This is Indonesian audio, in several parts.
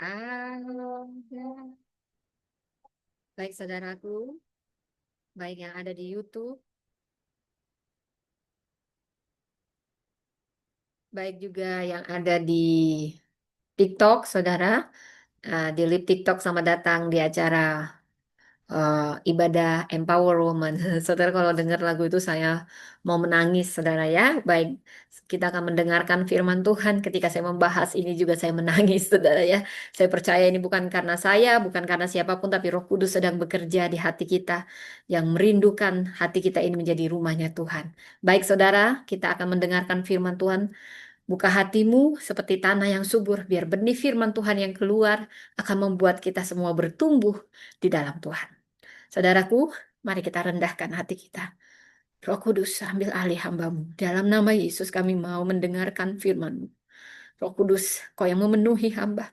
Ada. Baik saudaraku, baik yang ada di YouTube, baik juga yang ada di TikTok, saudara. Di live TikTok sama datang di acara ibadah Empower Woman. Saudara kalau dengar lagu itu saya mau menangis, saudara ya. Baik, kita akan mendengarkan firman Tuhan. Ketika saya membahas ini juga saya menangis, saudara ya. Saya percaya ini bukan karena saya, bukan karena siapapun, tapi Roh Kudus sedang bekerja di hati kita yang merindukan hati kita ini menjadi rumahnya Tuhan. Baik, saudara, kita akan mendengarkan firman Tuhan. Buka hatimu seperti tanah yang subur, biar benih firman Tuhan yang keluar akan membuat kita semua bertumbuh di dalam Tuhan. Saudaraku, mari kita rendahkan hati kita. Roh Kudus, ambil alih hambamu. Dalam nama Yesus kami mau mendengarkan firman-Mu. Roh Kudus, Kau yang memenuhi hamba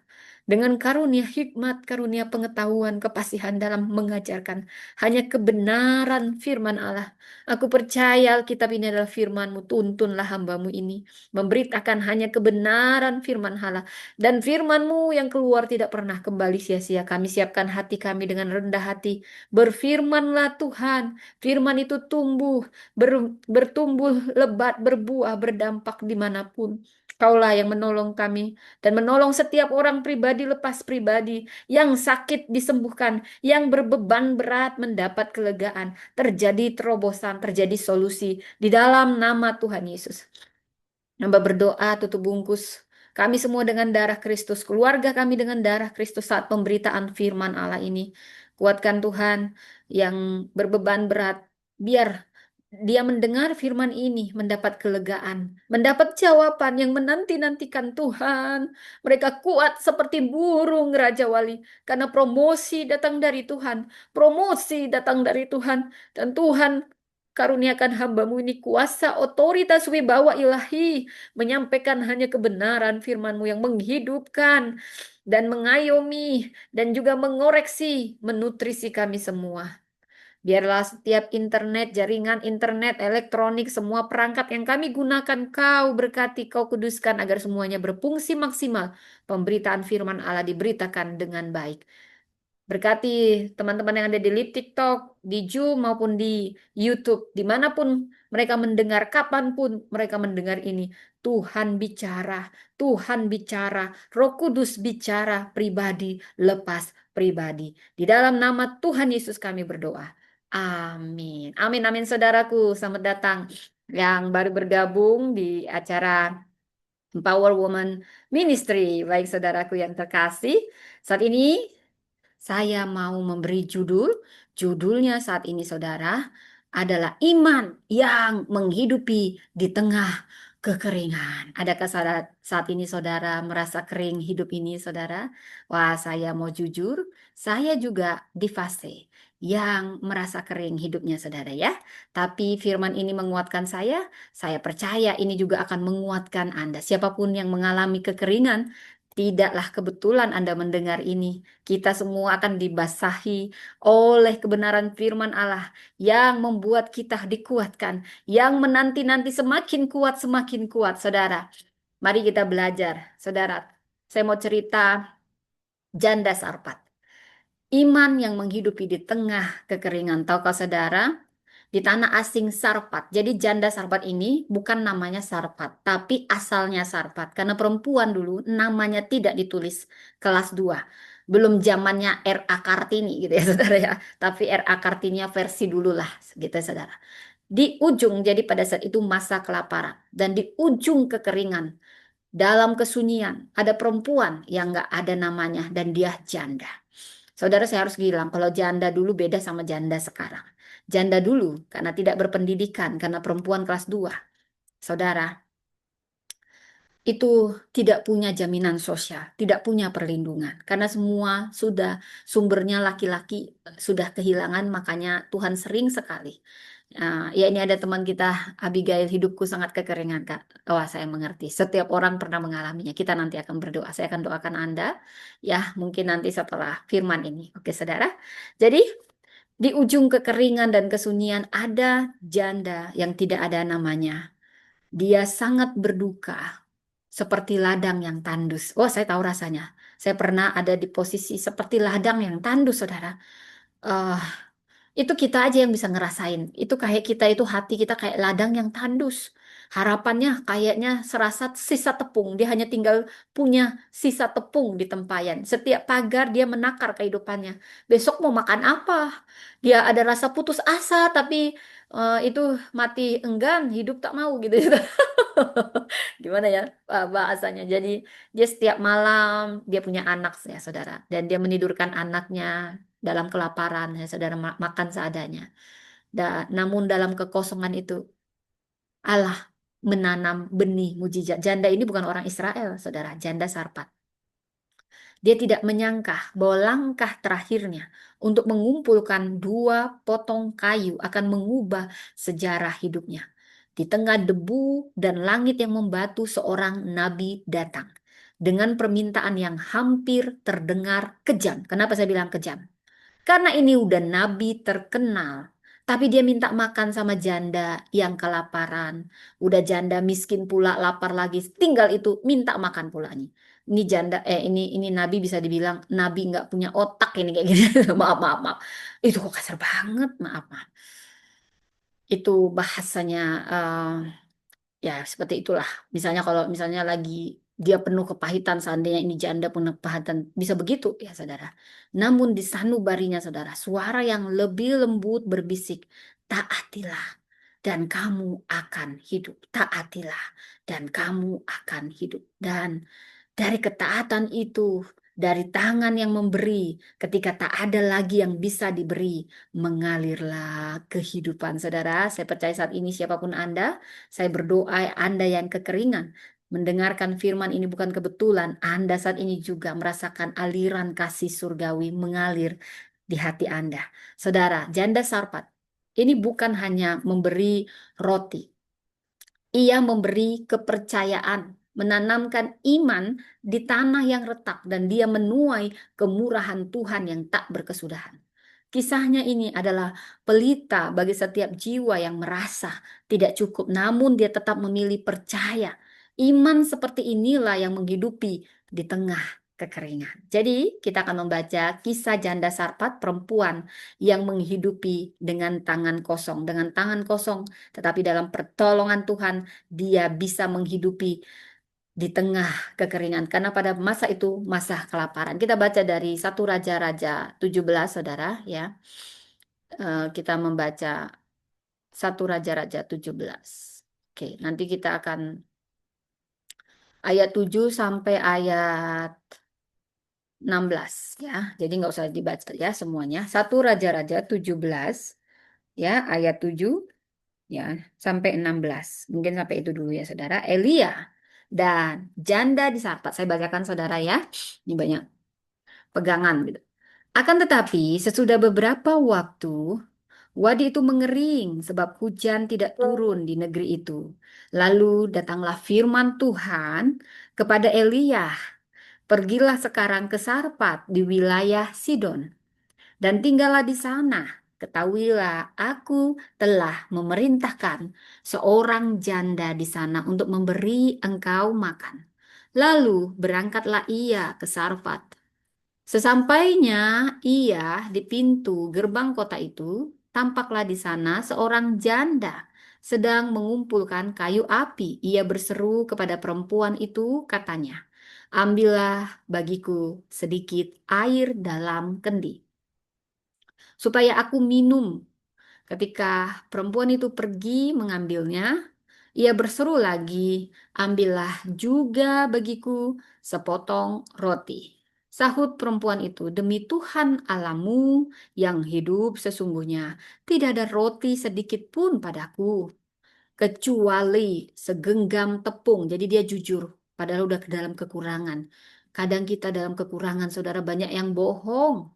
dengan karunia hikmat, karunia pengetahuan, kepasihan dalam mengajarkan hanya kebenaran firman Allah. Aku percaya Alkitab ini adalah firman-Mu. Tuntunlah hambamu ini memberitakan hanya kebenaran firman Allah. Dan firman-Mu yang keluar tidak pernah kembali sia-sia. Kami siapkan hati kami dengan rendah hati. Berfirmanlah Tuhan. Firman itu tumbuh, bertumbuh lebat, berbuah, berdampak dimanapun. Kaulah yang menolong kami dan menolong setiap orang pribadi lepas pribadi, yang sakit disembuhkan, yang berbeban berat mendapat kelegaan, terjadi terobosan, terjadi solusi di dalam nama Tuhan Yesus. Hamba berdoa tutup bungkus kami semua dengan darah Kristus, keluarga kami dengan darah Kristus saat pemberitaan firman Allah ini. Kuatkan Tuhan yang berbeban berat, biar dia mendengar firman ini, mendapat kelegaan, mendapat jawaban yang menanti-nantikan Tuhan. Mereka kuat seperti burung Raja Wali, karena promosi datang dari Tuhan, promosi datang dari Tuhan, dan Tuhan karuniakan hambamu ini kuasa, otoritas wibawa ilahi, menyampaikan hanya kebenaran firman-Mu yang menghidupkan dan mengayomi dan juga mengoreksi, menutrisi kami semua. Biarlah setiap internet, jaringan internet, elektronik, semua perangkat yang kami gunakan, Kau berkati, Kau kuduskan agar semuanya berfungsi maksimal. Pemberitaan firman Allah diberitakan dengan baik. Berkati teman-teman yang ada di live TikTok, di Zoom maupun di YouTube, dimanapun mereka mendengar, kapanpun mereka mendengar ini. Tuhan bicara, Tuhan bicara, Roh Kudus bicara pribadi, lepas pribadi. Di dalam nama Tuhan Yesus kami berdoa. Amin. Amin, amin saudaraku. Selamat datang yang baru bergabung di acara Empower Woman Ministry. Baik saudaraku yang terkasih, saat ini saya mau memberi judulnya saat ini saudara adalah iman yang menghidupi di tengah kekeringan. Adakah saat ini saudara merasa kering hidup ini saudara? Wah, saya mau jujur, saya juga di fase yang merasa kering hidupnya saudara ya. Tapi firman ini menguatkan saya percaya ini juga akan menguatkan Anda. Siapapun yang mengalami kekeringan, tidaklah kebetulan Anda mendengar ini. Kita semua akan dibasahi oleh kebenaran firman Allah yang membuat kita dikuatkan, yang menanti-nanti semakin kuat, saudara. Mari kita belajar, saudara. Saya mau cerita janda Sarpat. Iman yang menghidupi di tengah kekeringan. Tahukah saudara? Di tanah asing Sarpat. Jadi janda Sarpat ini bukan namanya Sarpat, tapi asalnya Sarpat. Karena perempuan dulu namanya tidak ditulis kelas 2. Belum zamannya R.A. Kartini gitu ya saudara ya. Tapi R.A. Kartini versi dulu lah gitu ya saudara. Di ujung, jadi pada saat itu masa kelaparan. Dan di ujung kekeringan, dalam kesunyian, ada perempuan yang nggak ada namanya dan dia janda. Saudara, saya harus bilang kalau janda dulu beda sama janda sekarang. Janda dulu karena tidak berpendidikan, karena perempuan kelas 2. Saudara, itu tidak punya jaminan sosial, tidak punya perlindungan. Karena semua sudah sumbernya laki-laki sudah kehilangan, makanya Tuhan sering sekali. Ya ini ada teman kita, Abigail, hidupku sangat kekeringan, Kak. Wah, saya mengerti. Setiap orang pernah mengalaminya. Kita nanti akan berdoa. Saya akan doakan Anda, ya mungkin nanti setelah firman ini. Oke, saudara. Jadi, di ujung kekeringan dan kesunyian ada janda yang tidak ada namanya. Dia sangat berduka. seperti ladang yang tandus. Oh, saya tahu rasanya. Saya pernah ada di posisi seperti ladang yang tandus, saudara. Eh, itu kita aja yang bisa ngerasain. Itu kayak kita itu hati kita kayak ladang yang tandus. Harapannya kayaknya serasa sisa tepung. Dia hanya tinggal punya sisa tepung di tempayan. Setiap pagar dia menakar kehidupannya. Besok mau makan apa? Dia ada rasa putus asa, tapi itu mati enggan, hidup tak mau gitu. Gimana ya bahasanya? Jadi dia setiap malam dia punya anak ya saudara, dan dia menidurkan anaknya dalam kelaparan ya saudara, makan seadanya. Namun dalam kekosongan itu Allah menanam benih mujizat. Janda ini bukan orang Israel, saudara, janda Sarpat. Dia tidak menyangka bahwa langkah terakhirnya untuk mengumpulkan 2 potong kayu akan mengubah sejarah hidupnya. Di tengah debu dan langit yang membatu, seorang nabi datang dengan permintaan yang hampir terdengar kejam. Kenapa saya bilang kejam? Karena ini udah nabi terkenal. Tapi dia minta makan sama janda yang kelaparan. Udah janda miskin pula, lapar lagi. Tinggal itu minta makan pula nih. Ini janda, ini nabi bisa dibilang nabi nggak punya otak ini kayak gini. Maaf, maaf, maaf. Itu kok kasar banget, maaf, maaf. Itu bahasanya ya seperti itulah. Misalnya kalau misalnya lagi dia penuh kepahitan, seandainya ini janda penuh kepahitan, bisa begitu ya saudara. Namun di sanubarinya saudara, suara yang lebih lembut berbisik, taatilah dan kamu akan hidup. Taatilah dan kamu akan hidup. Dan dari ketaatan itu, dari tangan yang memberi, ketika tak ada lagi yang bisa diberi, mengalirlah kehidupan. Saudara, saya percaya saat ini siapapun Anda, saya berdoa Anda yang kekeringan, mendengarkan firman ini bukan kebetulan. Anda saat ini juga merasakan aliran kasih surgawi mengalir di hati Anda. Saudara, janda Sarpat, ini bukan hanya memberi roti. Ia memberi kepercayaan, menanamkan iman di tanah yang retak, dan dia menuai kemurahan Tuhan yang tak berkesudahan. Kisahnya ini adalah pelita bagi setiap jiwa yang merasa tidak cukup, namun dia tetap memilih percaya. Iman seperti inilah yang menghidupi di tengah kekeringan. Jadi, kita akan membaca kisah janda Sarpat, perempuan yang menghidupi dengan tangan kosong. Dengan tangan kosong, tetapi dalam pertolongan Tuhan, dia bisa menghidupi di tengah kekeringan. Karena pada masa itu, masa kelaparan. Kita baca dari 1 Raja-Raja 17, saudara, ya. Kita membaca 1 Raja-Raja 17. Oke, nanti kita akan ayat 7 sampai ayat 16 ya. Jadi nggak usah dibaca ya semuanya. 1 Raja-Raja 17 ya, ayat 7 ya sampai 16. Mungkin sampai itu dulu ya saudara. Elia dan janda di Sarpat. Saya bacakan saudara ya. Ini banyak pegangan gitu. Akan tetapi sesudah beberapa waktu wadi itu mengering sebab hujan tidak turun di negeri itu. Lalu datanglah firman Tuhan kepada Elia, pergilah sekarang ke Sarpat di wilayah Sidon dan tinggallah di sana. Ketahuilah, aku telah memerintahkan seorang janda di sana untuk memberi engkau makan. Lalu berangkatlah ia ke Sarfat. Sesampainya ia di pintu gerbang kota itu, tampaklah di sana seorang janda sedang mengumpulkan kayu api. Ia berseru kepada perempuan itu, katanya, "Ambillah bagiku sedikit air dalam kendi, supaya aku minum." Ketika perempuan itu pergi mengambilnya, ia berseru lagi, "Ambillah juga bagiku sepotong roti." Sahut perempuan itu, "Demi Tuhan Allahmu yang hidup sesungguhnya, tidak ada roti sedikit pun padaku, kecuali segenggam tepung." Jadi dia jujur, padahal udah ke dalam kekurangan. Kadang kita dalam kekurangan, saudara, banyak yang bohong.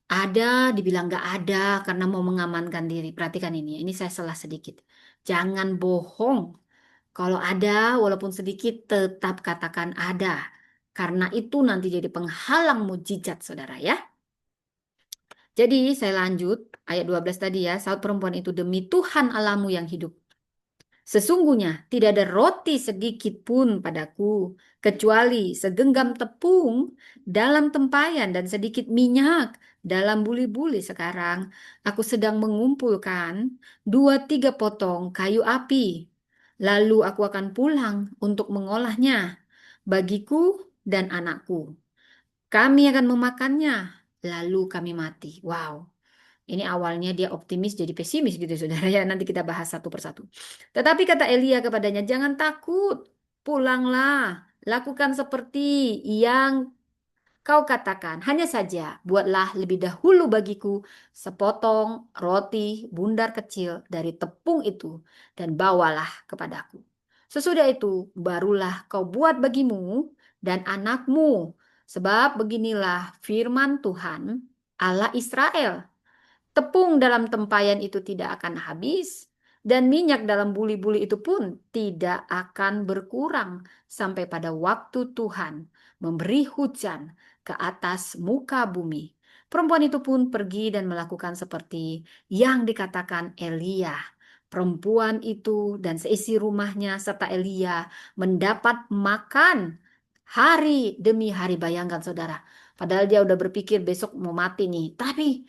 Ada, dibilang nggak ada karena mau mengamankan diri. Perhatikan ini saya salah sedikit. Jangan bohong. Kalau ada, walaupun sedikit, tetap katakan ada. Karena itu nanti jadi penghalang mujizat, saudara ya. Jadi saya lanjut, ayat 12 tadi ya. Saat perempuan itu, "Demi Tuhan Allahmu yang hidup Sesungguhnya tidak ada roti sedikit pun padaku, kecuali segenggam tepung dalam tempayan dan sedikit minyak dalam buli-buli. Sekarang aku sedang mengumpulkan 2-3 potong kayu api. Lalu aku akan pulang untuk mengolahnya bagiku dan anakku. Kami akan memakannya, lalu kami mati. Wow. Ini awalnya dia optimis jadi pesimis gitu saudara ya. Nanti kita bahas satu persatu. Tetapi kata Elia kepadanya, jangan takut, pulanglah, lakukan seperti yang kau katakan. Hanya saja buatlah lebih dahulu bagiku sepotong roti bundar kecil dari tepung itu dan bawalah kepadaku. Sesudah itu barulah kau buat bagimu dan anakmu. Sebab beginilah firman Tuhan Allah Israel. Tepung dalam tempayan itu tidak akan habis, dan minyak dalam buli-buli itu pun tidak akan berkurang sampai pada waktu Tuhan memberi hujan ke atas muka bumi. Perempuan itu pun pergi dan melakukan seperti yang dikatakan Elia. Perempuan itu dan seisi rumahnya serta Elia mendapat makan hari demi hari. Bayangkan saudara, padahal dia udah berpikir besok mau mati nih, tapi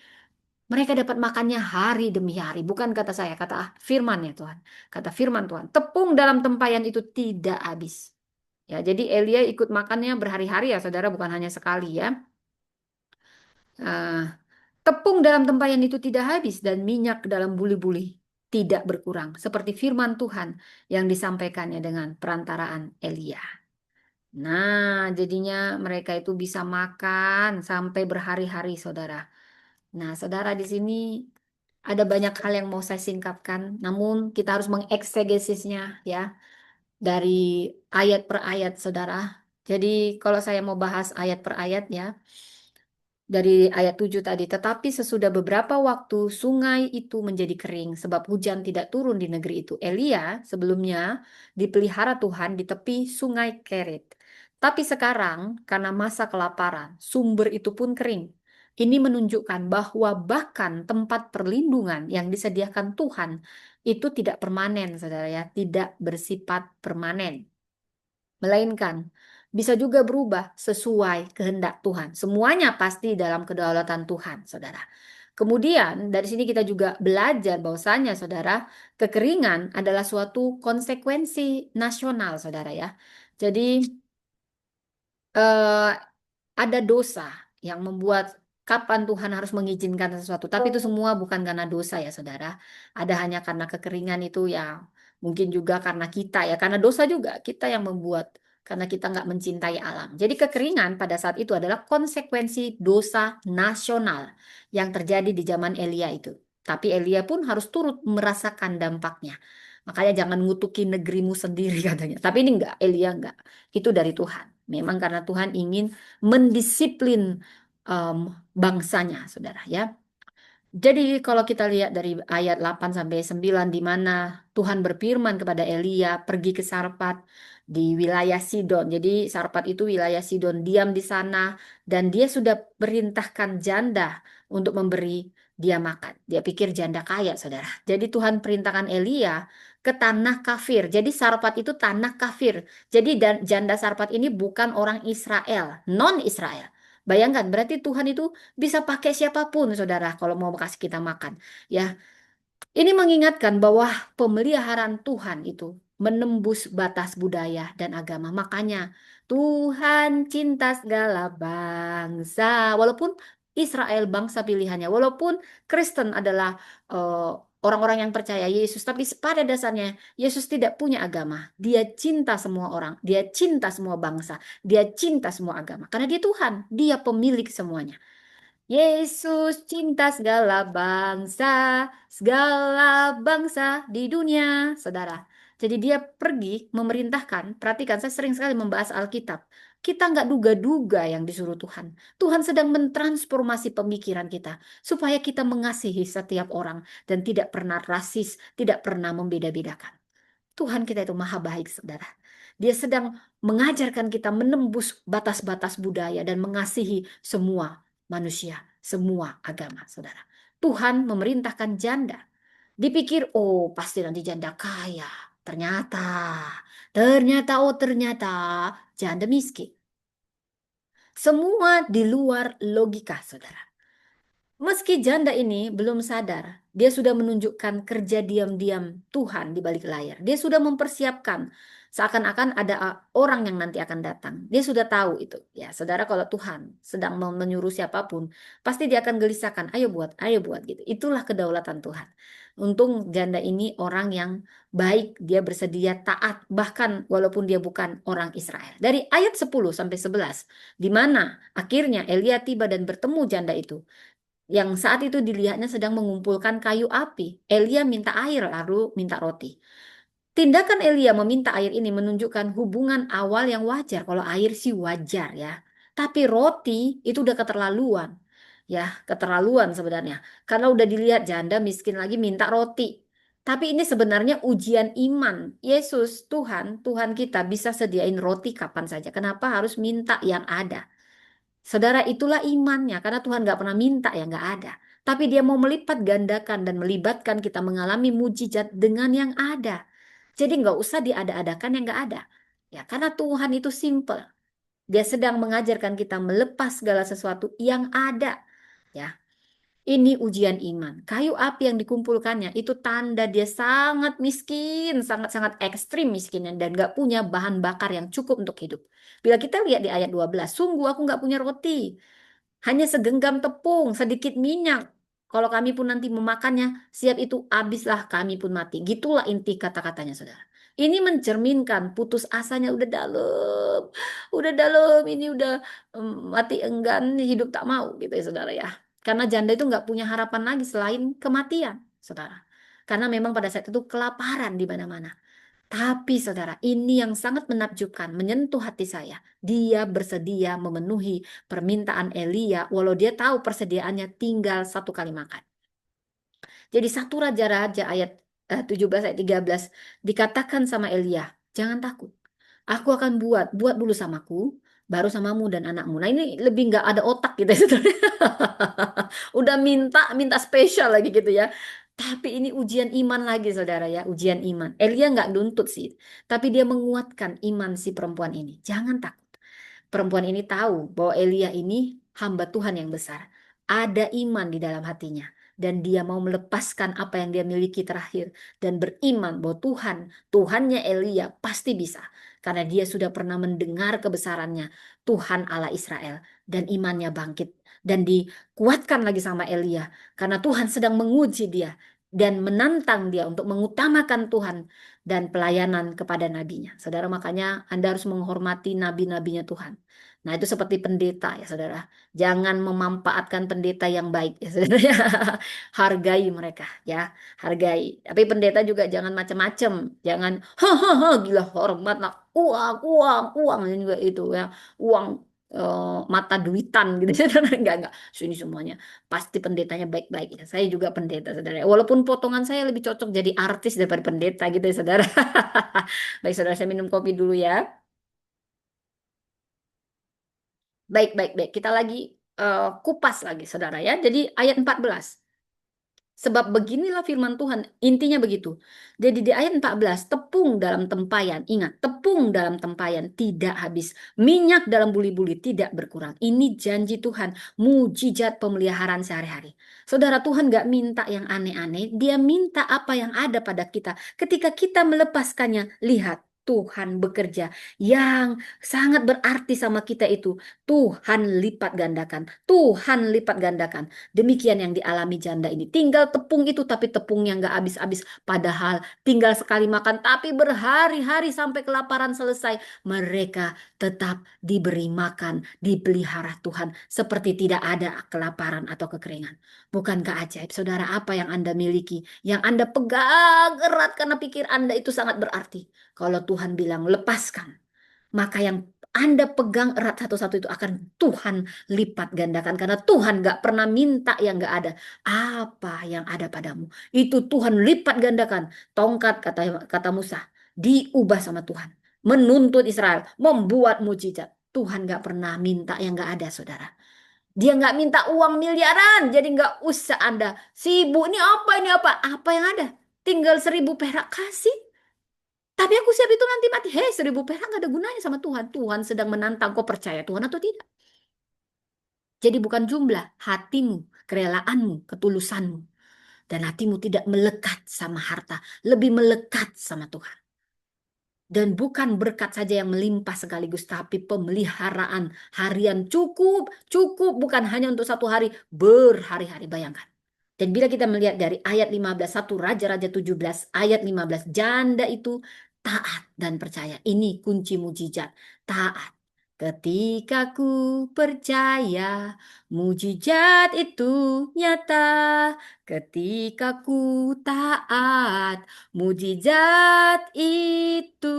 mereka dapat makannya hari demi hari. Bukan kata saya, kata firman ya Tuhan. Kata firman Tuhan. Tepung dalam tempayan itu tidak habis. Ya, jadi Elia ikut makannya berhari-hari ya saudara, bukan hanya sekali ya. Ah, tepung dalam tempayan itu tidak habis dan minyak dalam buli-buli tidak berkurang. Seperti firman Tuhan yang disampaikannya dengan perantaraan Elia. Nah, jadinya mereka itu bisa makan sampai berhari-hari saudara. Nah, saudara di sini ada banyak hal yang mau saya singkapkan, namun kita harus mengeksegesisnya ya dari ayat per ayat, saudara. Jadi kalau saya mau bahas ayat per ayat ya, dari ayat 7 tadi, tetapi sesudah beberapa waktu sungai itu menjadi kering sebab hujan tidak turun di negeri itu. Elia sebelumnya dipelihara Tuhan di tepi sungai Kerit. Tapi sekarang karena masa kelaparan, sumber itu pun kering. Ini menunjukkan bahwa bahkan tempat perlindungan yang disediakan Tuhan itu tidak permanen, saudara ya, tidak bersifat permanen melainkan bisa juga berubah sesuai kehendak Tuhan. Semuanya pasti dalam kedaulatan Tuhan, saudara. Kemudian dari sini kita juga belajar bahwasanya, saudara, kekeringan adalah suatu konsekuensi nasional, saudara ya. Jadi eh, ada dosa yang membuat kapan Tuhan harus mengizinkan sesuatu. Tapi itu semua bukan karena dosa ya saudara. Ada hanya karena kekeringan itu ya mungkin juga karena kita ya. Karena dosa juga kita yang membuat. Karena kita nggak mencintai alam. Jadi kekeringan pada saat itu adalah konsekuensi dosa nasional yang terjadi di zaman Elia itu. Tapi Elia pun harus turut merasakan dampaknya. Makanya jangan ngutuki negerimu sendiri katanya. Tapi ini enggak, Elia enggak. Itu dari Tuhan. Memang karena Tuhan ingin mendisiplin em, bangsanya, saudara ya. Jadi kalau kita lihat dari ayat 8 sampai 9 di mana Tuhan berfirman kepada Elia pergi ke Sarpat di wilayah Sidon. Jadi Sarpat itu wilayah Sidon, diam di sana dan dia sudah perintahkan janda untuk memberi dia makan. Dia pikir janda kaya, saudara. Jadi Tuhan perintahkan Elia ke tanah kafir. Jadi Sarpat itu tanah kafir. Jadi janda Sarpat ini bukan orang Israel, non-Israel. Bayangkan, berarti Tuhan itu bisa pakai siapapun, saudara, kalau mau kasih kita makan. Ya, ini mengingatkan bahwa pemeliharaan Tuhan itu menembus batas budaya dan agama. Makanya Tuhan cinta segala bangsa. Walaupun Israel bangsa pilihannya, walaupun Kristen adalah orang-orang yang percaya Yesus, tapi pada dasarnya Yesus tidak punya agama. Dia cinta semua orang, dia cinta semua bangsa, dia cinta semua agama. Karena dia Tuhan, dia pemilik semuanya. Yesus cinta segala bangsa di dunia, saudara. Jadi dia pergi memerintahkan, perhatikan saya sering sekali membahas Alkitab. Kita nggak duga-duga yang disuruh Tuhan. Tuhan sedang mentransformasi pemikiran kita supaya kita mengasihi setiap orang dan tidak pernah rasis, tidak pernah membeda-bedakan. Tuhan kita itu maha baik, saudara. Dia sedang mengajarkan kita menembus batas-batas budaya dan mengasihi semua manusia, semua agama, saudara. Tuhan memerintahkan janda. Dipikir, oh pasti nanti janda kaya. Ternyata, ternyata, janda miskin. Semua di luar logika, saudara. Meski janda ini belum sadar, dia sudah menunjukkan kerja diam-diam Tuhan di balik layar. Dia sudah mempersiapkan seakan-akan ada orang yang nanti akan datang. Dia sudah tahu itu. Ya, saudara, kalau Tuhan sedang menyuruh siapapun, pasti dia akan gelisahkan, ayo buat gitu. Itulah kedaulatan Tuhan. Untung janda ini orang yang baik, dia bersedia taat, bahkan walaupun dia bukan orang Israel. Dari ayat 10 sampai 11, di mana akhirnya Elia tiba dan bertemu janda itu yang saat itu dilihatnya sedang mengumpulkan kayu api. Elia minta air lalu minta roti. Tindakan Elia meminta air ini menunjukkan hubungan awal yang wajar. Kalau air sih wajar ya. Tapi roti itu udah keterlaluan. Ya, keterlaluan sebenarnya. Karena udah dilihat janda miskin lagi minta roti. Tapi ini sebenarnya ujian iman. Yesus, Tuhan kita bisa sediain roti kapan saja. Kenapa harus minta yang ada? Saudara, itulah imannya. Karena Tuhan nggak pernah minta yang nggak ada. Tapi dia mau melipat gandakan dan melibatkan kita mengalami mujizat dengan yang ada. Jadi nggak usah diada-adakan yang nggak ada. Ya, karena Tuhan itu simple. Dia sedang mengajarkan kita melepas segala sesuatu yang ada. Ya, ini ujian iman. Kayu api yang dikumpulkannya itu tanda dia sangat miskin, sangat-sangat ekstrim miskinnya dan nggak punya bahan bakar yang cukup untuk hidup. Bila kita lihat di ayat 12, sungguh aku nggak punya roti. Hanya segenggam tepung, sedikit minyak. Kalau kami pun nanti memakannya, siap itu habislah kami pun mati. Gitulah inti kata-katanya, saudara. Ini mencerminkan putus asanya udah dalam. Udah dalam, ini udah mati enggan, hidup tak mau gitu ya, saudara ya. Karena janda itu nggak punya harapan lagi selain kematian, saudara. Karena memang pada saat itu kelaparan di mana-mana. Tapi saudara, ini yang sangat menakjubkan, menyentuh hati saya. Dia bersedia memenuhi permintaan Elia, walau dia tahu persediaannya tinggal satu kali makan. Jadi satu raja-raja ayat 17 ayat 13 dikatakan sama Elia, jangan takut. Aku akan buat dulu samaku, baru samamu dan anakmu. Nah ini lebih nggak ada otak gitu ya, saudara. Udah minta spesial lagi gitu ya. Tapi ini ujian iman lagi saudara ya, ujian iman. Elia nggak nuntut sih, tapi dia menguatkan iman si perempuan ini. Jangan takut. Perempuan ini tahu bahwa Elia ini hamba Tuhan yang besar. Ada iman di dalam hatinya. Dan dia mau melepaskan apa yang dia miliki terakhir. Dan beriman bahwa Tuhannya Elia pasti bisa. Karena dia sudah pernah mendengar kebesarannya. Tuhan Allah Israel. Dan imannya bangkit. Dan dikuatkan lagi sama Elia. Karena Tuhan sedang menguji dia. Dan menantang dia untuk mengutamakan Tuhan dan pelayanan kepada nabinya. Saudara, makanya Anda harus menghormati nabi-nabinya Tuhan. Nah, itu seperti pendeta ya, saudara. Jangan memanfaatkan pendeta yang baik ya, saudara. Hargai mereka ya, hargai. Tapi pendeta juga jangan macam-macam. Jangan, hahaha, gila hormat lah. Uang, ini juga itu ya. Uang mata duitan gitu, saudara. Enggak. Sini semuanya. Pasti pendetanya baik-baik ya. Saya juga pendeta, saudara. Walaupun potongan saya lebih cocok jadi artis daripada pendeta gitu ya, saudara. Baik, saudara, saya minum kopi dulu ya. Baik. Kita lagi kupas lagi, saudara ya. Jadi ayat 14. Sebab beginilah firman Tuhan, intinya begitu. Jadi di ayat 14, tepung dalam tempayan, ingat, tepung dalam tempayan tidak habis, minyak dalam buli-buli tidak berkurang. Ini janji Tuhan, mujizat pemeliharaan sehari-hari. Saudara, Tuhan gak minta yang aneh-aneh, dia minta apa yang ada pada kita. Ketika kita melepaskannya, lihat, Tuhan bekerja yang sangat berarti sama kita itu. Tuhan lipat gandakan, Tuhan lipat gandakan. Demikian yang dialami janda ini. Tinggal tepung itu tapi tepungnya nggak habis-habis. Padahal tinggal sekali makan tapi berhari-hari sampai kelaparan selesai. Mereka tetap diberi makan, dipelihara Tuhan. Seperti tidak ada kelaparan atau kekeringan. Bukankah ajaib saudara apa yang Anda miliki? Yang Anda pegang erat karena pikir Anda itu sangat berarti. Kalau Tuhan bilang lepaskan. Maka yang Anda pegang erat satu-satu itu akan Tuhan lipat gandakan. Karena Tuhan gak pernah minta yang gak ada. Apa yang ada padamu? Itu Tuhan lipat gandakan. Tongkat kata Musa. Diubah sama Tuhan. Menuntut Israel. Membuat mujizat. Tuhan gak pernah minta yang gak ada, saudara. Dia nggak minta uang miliaran. Jadi nggak usah Anda sibuk. Ini apa, ini apa. Apa yang ada? Tinggal 1.000 perak kasih. Tapi aku siap itu nanti mati. Hei, 1.000 perak gak ada gunanya sama Tuhan. Tuhan sedang menantang, kau percaya Tuhan atau tidak? Jadi bukan jumlah, hatimu, kerelaanmu, ketulusanmu. Dan hatimu tidak melekat sama harta, lebih melekat sama Tuhan. Dan bukan berkat saja yang melimpah sekaligus, tapi pemeliharaan harian cukup, cukup bukan hanya untuk satu hari, berhari-hari, bayangkan. Dan bila kita melihat dari ayat 15, 1 Raja-Raja 17, ayat 15, janda itu taat dan percaya. Ini kunci mujizat, taat. Ketika ku percaya, mujizat itu nyata. Ketika ku taat, mujizat itu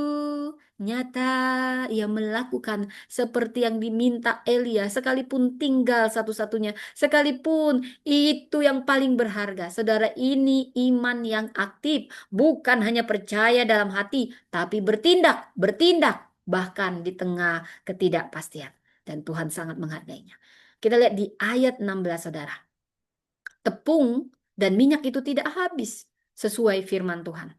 nyata. Ia melakukan seperti yang diminta Elia, sekalipun tinggal satu-satunya, sekalipun itu yang paling berharga. Saudara, ini iman yang aktif, bukan hanya percaya dalam hati, tapi bertindak, bertindak, bahkan di tengah ketidakpastian. Dan Tuhan sangat menghargainya. Kita lihat di ayat 16, saudara. Tepung dan minyak itu tidak habis sesuai firman Tuhan.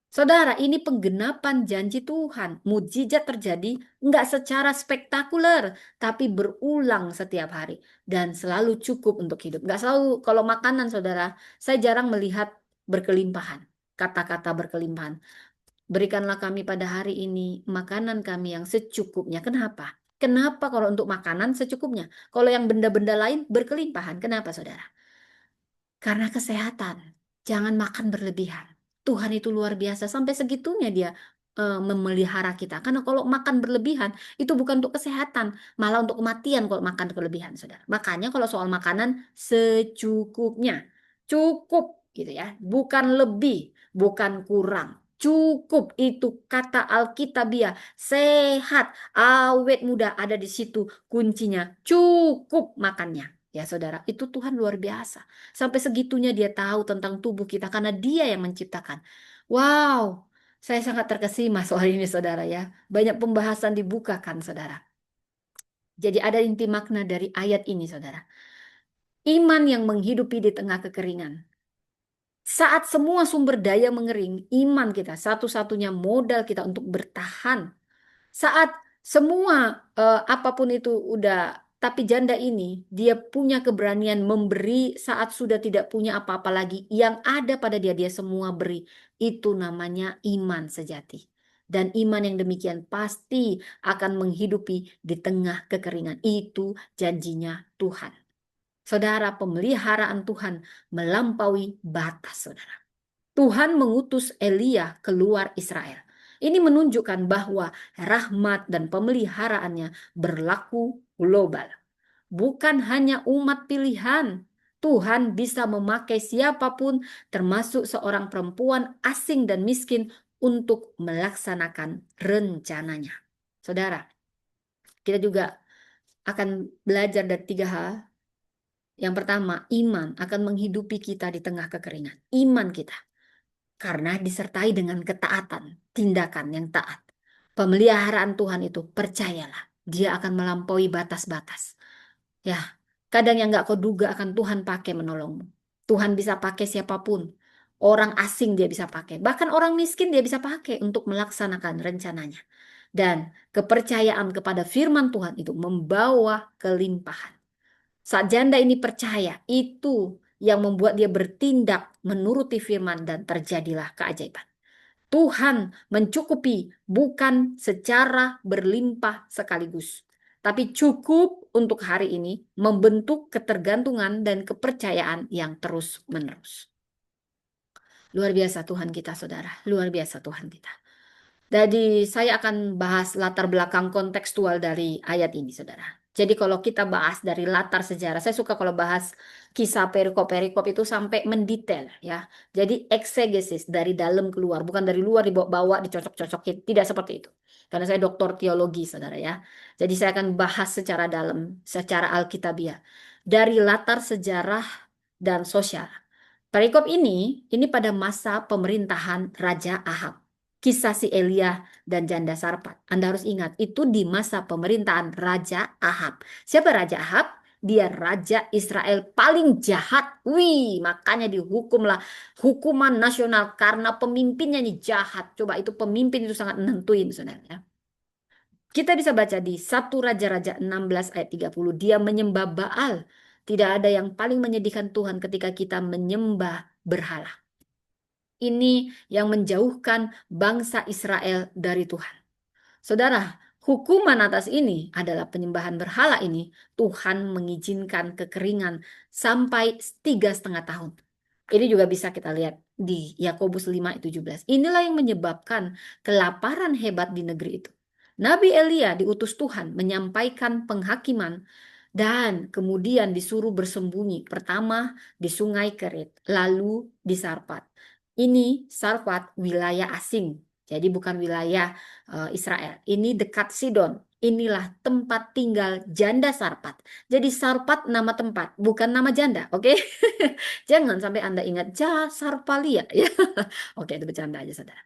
Saudara, ini penggenapan janji Tuhan. Mujizat terjadi nggak secara spektakuler, tapi berulang setiap hari. Dan selalu cukup untuk hidup. Nggak selalu, kalau makanan saudara, saya jarang melihat berkelimpahan. Kata-kata berkelimpahan. Berikanlah kami pada hari ini makanan kami yang secukupnya. Kenapa? Kenapa kalau untuk makanan secukupnya? Kalau yang benda-benda lain berkelimpahan. Kenapa saudara? Karena kesehatan. Jangan makan berlebihan. Tuhan itu luar biasa. Sampai segitunya dia memelihara kita. Karena kalau makan berlebihan, itu bukan untuk kesehatan. Malah untuk kematian kalau makan berlebihan, saudara. Makanya kalau soal makanan, secukupnya. Cukup gitu ya. Bukan lebih, bukan kurang. Cukup itu kata Alkitabiah. Sehat, awet muda ada di situ kuncinya. Cukup makannya. Ya saudara, itu Tuhan luar biasa. Sampai segitunya dia tahu tentang tubuh kita karena dia yang menciptakan. Wow, saya sangat terkesima soal ini saudara ya. Banyak pembahasan dibukakan saudara. Jadi ada inti makna dari ayat ini saudara. Iman yang menghidupi di tengah kekeringan. Saat semua sumber daya mengering, iman kita satu-satunya modal kita untuk bertahan. Saat semua apapun itu udah, tapi janda ini dia punya keberanian memberi saat sudah tidak punya apa-apa lagi. Yang ada pada dia, dia semua beri. Itu namanya iman sejati. Dan iman yang demikian pasti akan menghidupi di tengah kekeringan. Itu janjinya Tuhan. Saudara, pemeliharaan Tuhan melampaui batas, saudara. Tuhan mengutus Elia keluar Israel. Ini menunjukkan bahwa rahmat dan pemeliharaannya berlaku global. Bukan hanya umat pilihan. Tuhan bisa memakai siapapun termasuk seorang perempuan asing dan miskin untuk melaksanakan rencananya. Saudara, kita juga akan belajar dari 3 hal. Yang pertama, iman akan menghidupi kita di tengah kekeringan. Iman kita. Karena disertai dengan ketaatan, tindakan yang taat. Pemeliharaan Tuhan itu, percayalah, dia akan melampaui batas-batas. Ya, kadang yang gak kau duga akan Tuhan pakai menolongmu. Tuhan bisa pakai siapapun. Orang asing dia bisa pakai. Bahkan orang miskin dia bisa pakai untuk melaksanakan rencananya. Dan kepercayaan kepada firman Tuhan itu membawa kelimpahan. Saat janda ini percaya, itu yang membuat dia bertindak menuruti firman dan terjadilah keajaiban. Tuhan mencukupi bukan secara berlimpah sekaligus, tapi cukup untuk hari ini membentuk ketergantungan dan kepercayaan yang terus-menerus. Luar biasa Tuhan kita, saudara. Luar biasa Tuhan kita. Jadi saya akan bahas latar belakang kontekstual dari ayat ini, saudara. Jadi kalau kita bahas dari latar sejarah, saya suka kalau bahas kisah perikop-perikop itu sampai mendetail ya. Jadi eksegesis dari dalam keluar, bukan dari luar dibawa-bawa, dicocok-cocokin, tidak seperti itu. Karena saya doktor teologi, saudara ya. Jadi saya akan bahas secara dalam, secara alkitabiah. Dari latar sejarah dan sosial. Perikop ini pada masa pemerintahan Raja Ahab. Kisah si Elia dan janda Sarpat. Anda harus ingat, itu di masa pemerintahan Raja Ahab. Siapa Raja Ahab? Dia raja Israel paling jahat. Wih, makanya dihukumlah hukuman nasional karena pemimpinnya nih jahat. Coba itu pemimpin itu sangat nentuin sebenarnya. Kita bisa baca di 1 Raja-Raja 16 ayat 30. Dia menyembah Baal. Tidak ada yang paling menyedihkan Tuhan ketika kita menyembah berhala. Ini yang menjauhkan bangsa Israel dari Tuhan. Saudara, hukuman atas ini adalah penyembahan berhala ini. Tuhan mengizinkan kekeringan sampai 3,5 tahun. Ini juga bisa kita lihat di Yakobus 5 ayat 17. Inilah yang menyebabkan kelaparan hebat di negeri itu. Nabi Elia diutus Tuhan menyampaikan penghakiman dan kemudian disuruh bersembunyi. Pertama di Sungai Kerit, lalu di Sarpat. Ini Sarpat wilayah asing, jadi bukan wilayah Israel. Ini dekat Sidon. Inilah tempat tinggal janda Sarpat. Jadi Sarpat nama tempat, bukan nama janda, oke? Jangan sampai Anda ingat Sarpalia ya. Oke, itu bercanda aja saudara.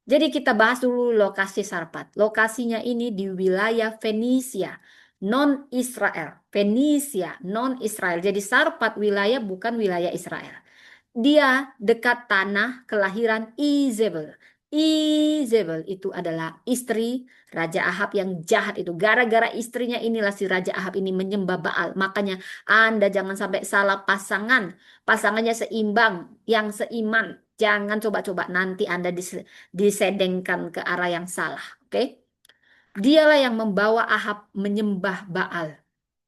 Jadi kita bahas dulu lokasi Sarpat. Lokasinya ini di wilayah Fenisia, non-Israel. Fenisia, non-Israel. Jadi Sarpat wilayah bukan wilayah Israel. Dia dekat tanah kelahiran Izebel. Izebel itu adalah istri Raja Ahab yang jahat itu. Gara-gara istrinya inilah si Raja Ahab ini menyembah Baal. Makanya Anda jangan sampai salah pasangan. Pasangannya seimbang, yang seiman. Jangan coba-coba nanti Anda disedengkan ke arah yang salah. Oke? Dialah yang membawa Ahab menyembah Baal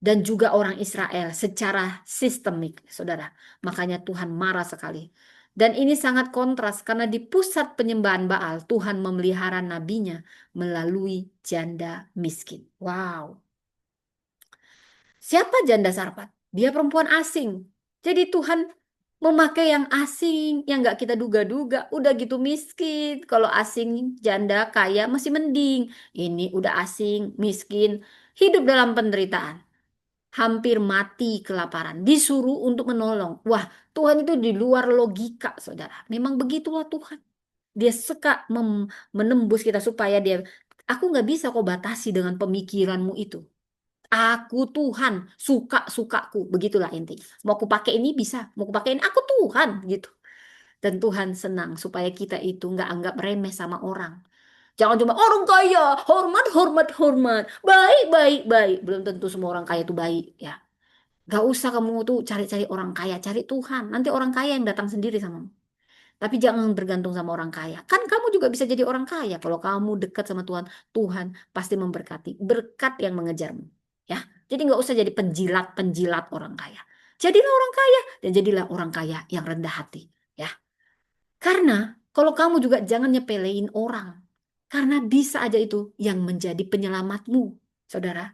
dan juga orang Israel secara sistemik, saudara. Makanya Tuhan marah sekali. Dan ini sangat kontras karena di pusat penyembahan Baal, Tuhan memelihara nabinya melalui janda miskin. Wow. Siapa janda Sarfat? Dia perempuan asing. Jadi Tuhan memakai yang asing, yang nggak kita duga-duga. Udah gitu miskin. Kalau asing, janda, kaya masih mending. Ini udah asing, miskin, hidup dalam penderitaan. Hampir mati kelaparan. Disuruh untuk menolong. Wah, Tuhan itu di luar logika, saudara. Memang begitulah Tuhan. Dia suka menembus kita supaya dia, aku nggak bisa kau batasi dengan pemikiranmu itu. Aku Tuhan, suka-sukaku. Begitulah intinya. Mau aku pakai ini bisa, mau aku pakai ini, aku Tuhan gitu. Dan Tuhan senang supaya kita itu nggak anggap remeh sama orang. Jangan cuma orang kaya, hormat, hormat, hormat. Baik, baik, baik. Belum tentu semua orang kaya itu baik ya. Gak usah kamu tuh cari-cari orang kaya, cari Tuhan. Nanti orang kaya yang datang sendiri sama. Tapi jangan bergantung sama orang kaya. Kan kamu juga bisa jadi orang kaya. Kalau kamu dekat sama Tuhan, Tuhan pasti memberkati. Berkat yang mengejarmu. Ya, jadi nggak usah jadi penjilat-penjilat orang kaya. Jadilah orang kaya dan jadilah orang kaya yang rendah hati. Ya, karena kalau kamu juga jangan nyepelein orang. Karena bisa aja itu yang menjadi penyelamatmu, saudara.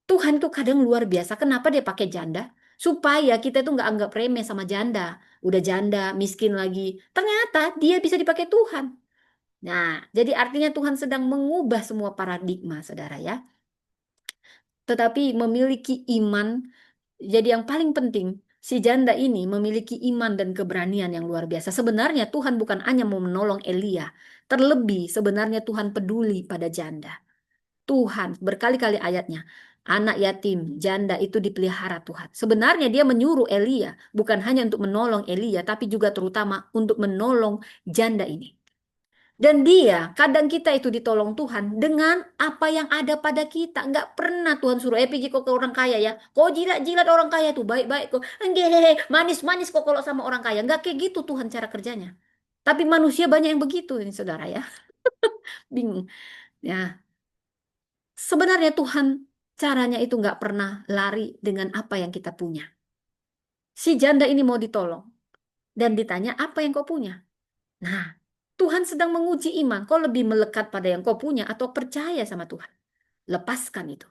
Tuhan itu kadang luar biasa. Kenapa dia pakai janda? Supaya kita itu nggak anggap remeh sama janda. Udah janda, miskin lagi. Ternyata dia bisa dipakai Tuhan. Nah, jadi artinya Tuhan sedang mengubah semua paradigma, saudara ya. Tetapi memiliki iman, jadi yang paling penting, si janda ini memiliki iman dan keberanian yang luar biasa. Sebenarnya Tuhan bukan hanya mau menolong Elia. Terlebih sebenarnya Tuhan peduli pada janda. Tuhan berkali-kali ayatnya. Anak yatim, janda itu dipelihara Tuhan. Sebenarnya dia menyuruh Elia bukan hanya untuk menolong Elia, tapi juga terutama untuk menolong janda ini. Dan dia, kadang kita itu ditolong Tuhan dengan apa yang ada pada kita. Nggak pernah Tuhan suruh, pergi kok ke orang kaya ya. Kau jilat-jilat orang kaya tuh, baik-baik kok. Enggak, manis-manis kok kalau sama orang kaya. Nggak kayak gitu Tuhan cara kerjanya. Tapi manusia banyak yang begitu, ini saudara ya. Bingung. Ya, sebenarnya Tuhan caranya itu nggak pernah lari dengan apa yang kita punya. Si janda ini mau ditolong dan ditanya apa yang kau punya. Nah, Tuhan sedang menguji iman. Kau lebih melekat pada yang kau punya atau percaya sama Tuhan. Lepaskan itu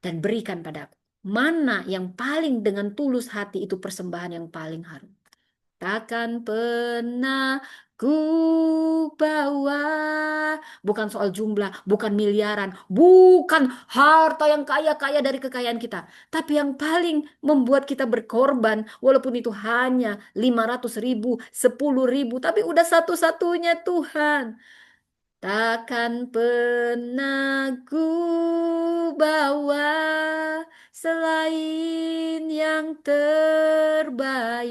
dan berikan padaku. Mana yang paling dengan tulus hati itu persembahan yang paling harum. Takkan pernah ku bawa, bukan soal jumlah, bukan miliaran, bukan harta yang kaya-kaya dari kekayaan kita, tapi yang paling membuat kita berkorban, walaupun itu hanya 500.000, 10.000, tapi udah satu-satunya Tuhan. Takkan pernah ku bawa selain yang terbaik,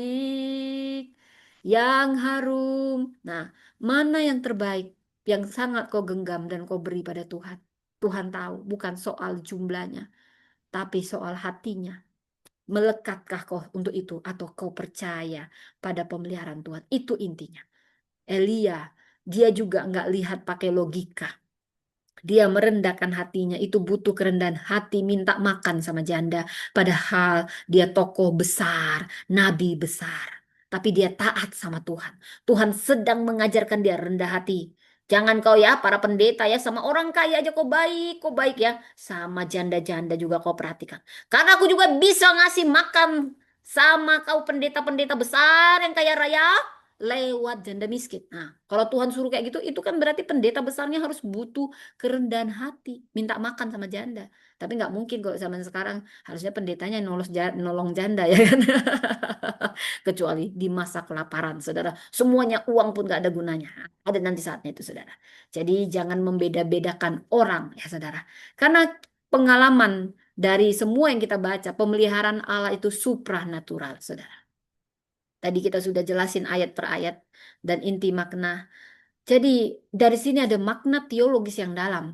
yang harum. Nah, mana yang terbaik, yang sangat kau genggam dan kau beri pada Tuhan? Tuhan tahu, bukan soal jumlahnya, tapi soal hatinya. Melekatkah kau untuk itu atau kau percaya pada pemeliharaan Tuhan? Itu intinya. Elia, dia juga nggak lihat pakai logika. Dia merendahkan hatinya, itu butuh kerendahan hati, minta makan sama janda. Padahal dia tokoh besar, nabi besar. Tapi dia taat sama Tuhan. Tuhan sedang mengajarkan dia rendah hati. Jangan kau ya, para pendeta ya, sama orang kaya aja kau baik ya. Sama janda-janda juga kau perhatikan. Karena aku juga bisa ngasih makan sama kau pendeta-pendeta besar yang kaya raya lewat janda miskin. Nah, kalau Tuhan suruh kayak gitu, itu kan berarti pendeta besarnya harus butuh kerendahan hati, minta makan sama janda. Tapi nggak mungkin kalau zaman sekarang, harusnya pendetanya nolong janda ya kan. Kecuali di masa kelaparan, saudara. Semuanya uang pun nggak ada gunanya. Ada nanti saatnya itu, saudara. Jadi jangan membeda-bedakan orang ya, saudara. Karena pengalaman dari semua yang kita baca, pemeliharaan Allah itu supranatural, saudara. Tadi kita sudah jelasin ayat per ayat dan inti makna. Jadi dari sini ada makna teologis yang dalam.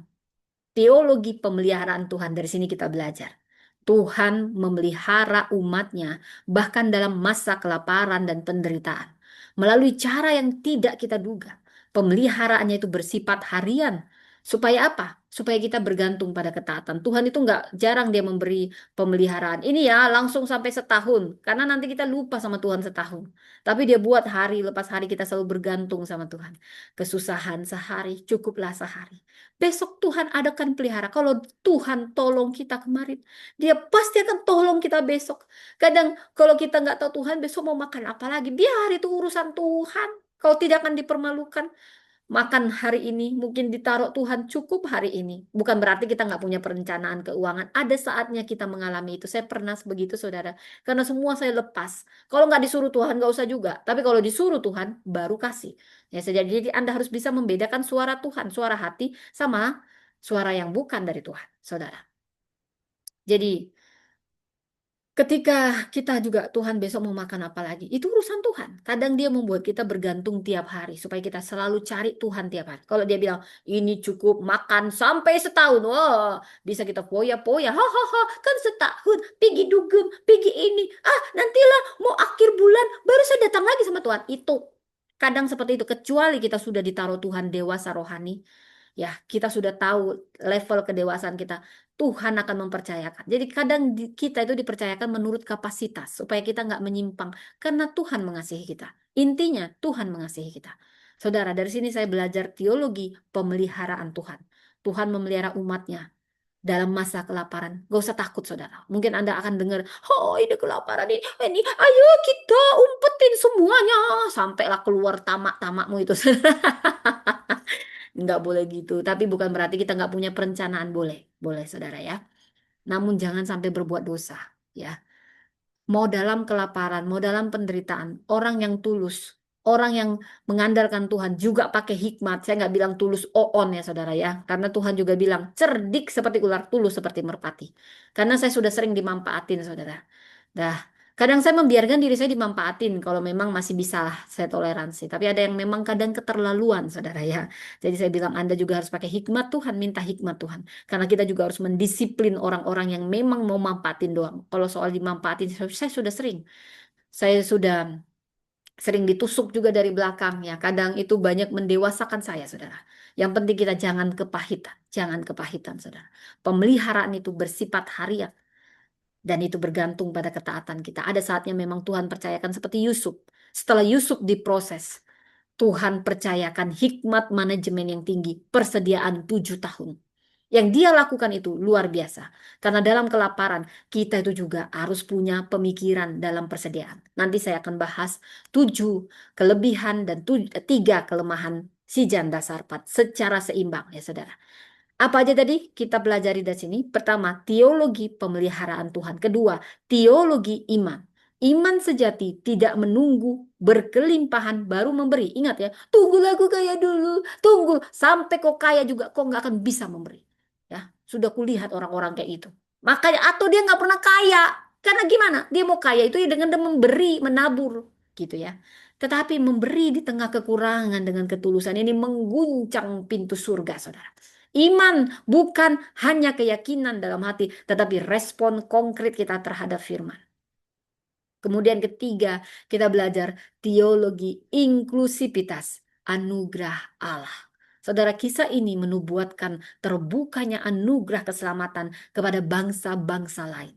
Teologi pemeliharaan Tuhan, dari sini kita belajar. Tuhan memelihara umatnya bahkan dalam masa kelaparan dan penderitaan. Melalui cara yang tidak kita duga. Pemeliharaannya itu bersifat harian. Supaya apa? Supaya kita bergantung pada ketaatan. Tuhan itu nggak jarang dia memberi pemeliharaan. Ini ya langsung sampai setahun. Karena nanti kita lupa sama Tuhan setahun. Tapi dia buat hari lepas hari kita selalu bergantung sama Tuhan. Kesusahan sehari, cukuplah sehari. Besok Tuhan adakan pelihara. Kalau Tuhan tolong kita kemarin, Dia pasti akan tolong kita besok. Kadang kalau kita nggak tahu Tuhan, besok mau makan apa lagi? Biar itu urusan Tuhan. Kau tidak akan dipermalukan. Makan hari ini, mungkin ditaruh Tuhan cukup hari ini. Bukan berarti kita nggak punya perencanaan keuangan. Ada saatnya kita mengalami itu. Saya pernah begitu, saudara. Karena semua saya lepas. Kalau nggak disuruh Tuhan, nggak usah juga. Tapi kalau disuruh Tuhan, baru kasih. Ya, jadi Anda harus bisa membedakan suara Tuhan, suara hati, sama suara yang bukan dari Tuhan, saudara. Jadi ketika kita juga Tuhan besok mau makan apa lagi, itu urusan Tuhan. Kadang dia membuat kita bergantung tiap hari supaya kita selalu cari Tuhan tiap hari. Kalau dia bilang ini cukup makan sampai setahun, wah bisa kita poya-poya, hahaha kan setahun, pergi dugem, pergi ini, nantilah mau akhir bulan baru saya datang lagi sama Tuhan. Itu kadang seperti itu. Kecuali kita sudah ditaruh Tuhan dewasa rohani, ya kita sudah tahu level kedewasaan kita. Tuhan akan mempercayakan. Jadi kadang kita itu dipercayakan menurut kapasitas supaya kita nggak menyimpang karena Tuhan mengasihi kita. Intinya Tuhan mengasihi kita. Saudara, dari sini saya belajar teologi pemeliharaan Tuhan. Tuhan memelihara umatnya dalam masa kelaparan. Gak usah takut, saudara. Mungkin Anda akan dengar, oh ini kelaparan ini, ayo kita umpetin semuanya. Sampailah keluar tamak-tamakmu itu. Nggak boleh gitu. Tapi bukan berarti kita nggak punya perencanaan. Boleh, boleh saudara ya. Namun jangan sampai berbuat dosa. Ya, mau dalam kelaparan, mau dalam penderitaan, orang yang tulus, orang yang mengandalkan Tuhan juga pakai hikmat. Saya nggak bilang tulus on ya saudara ya, karena Tuhan juga bilang cerdik seperti ular, tulus seperti merpati. Karena saya sudah sering dimanfaatin saudara. Dah, kadang saya membiarkan diri saya dimanfaatin kalau memang masih bisa lah saya toleransi. Tapi ada yang memang kadang keterlaluan saudara ya. Jadi saya bilang Anda juga harus pakai hikmat Tuhan, minta hikmat Tuhan. Karena kita juga harus mendisiplin orang-orang yang memang mau manfaatin doang. Kalau soal dimanfaatin, saya sudah sering. Saya sudah sering ditusuk juga dari belakang ya. Kadang itu banyak mendewasakan saya, saudara. Yang penting kita jangan kepahitan. Jangan kepahitan, saudara. Pemeliharaan itu bersifat harian. Dan itu bergantung pada ketaatan kita. Ada saatnya memang Tuhan percayakan seperti Yusuf. Setelah Yusuf diproses, Tuhan percayakan hikmat manajemen yang tinggi, persediaan 7 tahun. Yang dia lakukan itu luar biasa. Karena dalam kelaparan, kita itu juga harus punya pemikiran dalam persediaan. Nanti saya akan bahas 7 kelebihan dan 3 kelemahan si janda Sarfat secara seimbang ya saudara. Apa aja tadi kita pelajari dari sini? Pertama, teologi pemeliharaan Tuhan. Kedua, teologi iman. Iman sejati tidak menunggu berkelimpahan baru memberi. Ingat ya, tunggulah aku kaya dulu. Tunggu sampai kau kaya juga kau nggak akan bisa memberi. Ya, sudah kulihat orang-orang kayak itu. Makanya atau dia nggak pernah kaya. Karena gimana? Dia mau kaya itu ya dengan dia memberi, menabur, gitu ya. Tetapi memberi di tengah kekurangan dengan ketulusan ini mengguncang pintu surga, saudara. Iman bukan hanya keyakinan dalam hati, tetapi respon konkret kita terhadap firman. Kemudian ketiga, kita belajar teologi inklusivitas, anugerah Allah. Saudara, kisah ini menubuatkan terbukanya anugerah keselamatan kepada bangsa-bangsa lain.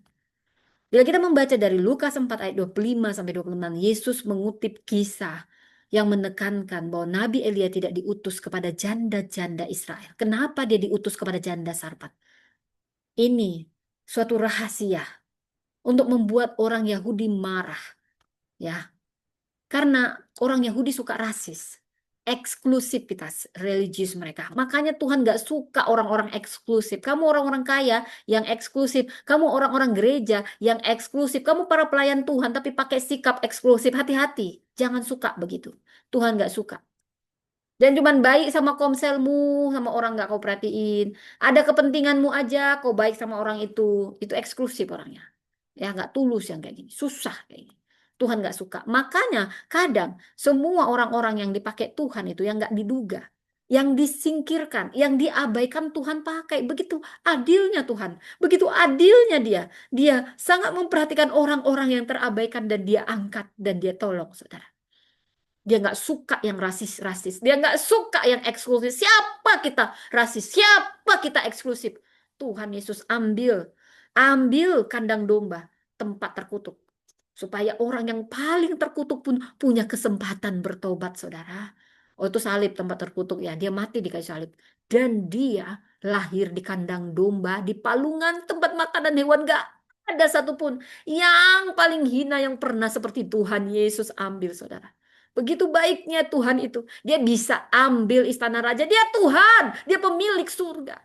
Bila kita membaca dari Lukas 4 ayat 25 sampai 26, Yesus mengutip kisah yang menekankan bahwa Nabi Elia tidak diutus kepada janda-janda Israel. Kenapa dia diutus kepada janda Sarpat? Ini suatu rahasia untuk membuat orang Yahudi marah, ya. Karena orang Yahudi suka rasis, eksklusivitas religius mereka. Makanya Tuhan gak suka orang-orang eksklusif. Kamu orang-orang kaya yang eksklusif. Kamu orang-orang gereja yang eksklusif. Kamu para pelayan Tuhan tapi pakai sikap eksklusif. Hati-hati. Jangan suka begitu. Tuhan gak suka. Dan cuman baik sama komselmu, sama orang gak kau perhatiin. Ada kepentinganmu aja, kau baik sama orang itu. Itu eksklusif orangnya. Ya nggak tulus yang kayak gini. Susah kayak gini. Tuhan nggak suka. Makanya kadang semua orang-orang yang dipakai Tuhan itu yang nggak diduga. Yang disingkirkan, yang diabaikan Tuhan pakai. Begitu adilnya Tuhan. Begitu adilnya dia. Dia sangat memperhatikan orang-orang yang terabaikan dan dia angkat dan dia tolong, saudara. Dia nggak suka yang rasis-rasis. Dia nggak suka yang eksklusif. Siapa kita rasis? Siapa kita eksklusif? Tuhan Yesus ambil kandang domba, tempat terkutuk. Supaya orang yang paling terkutuk pun punya kesempatan bertobat, saudara. Oh itu salib tempat terkutuk ya. Dia mati di kayu salib. Dan dia lahir di kandang domba, di palungan tempat makanan hewan. Gak ada satupun yang paling hina yang pernah seperti Tuhan Yesus ambil, saudara. Begitu baiknya Tuhan itu. Dia bisa ambil istana raja. Dia Tuhan. Dia pemilik surga.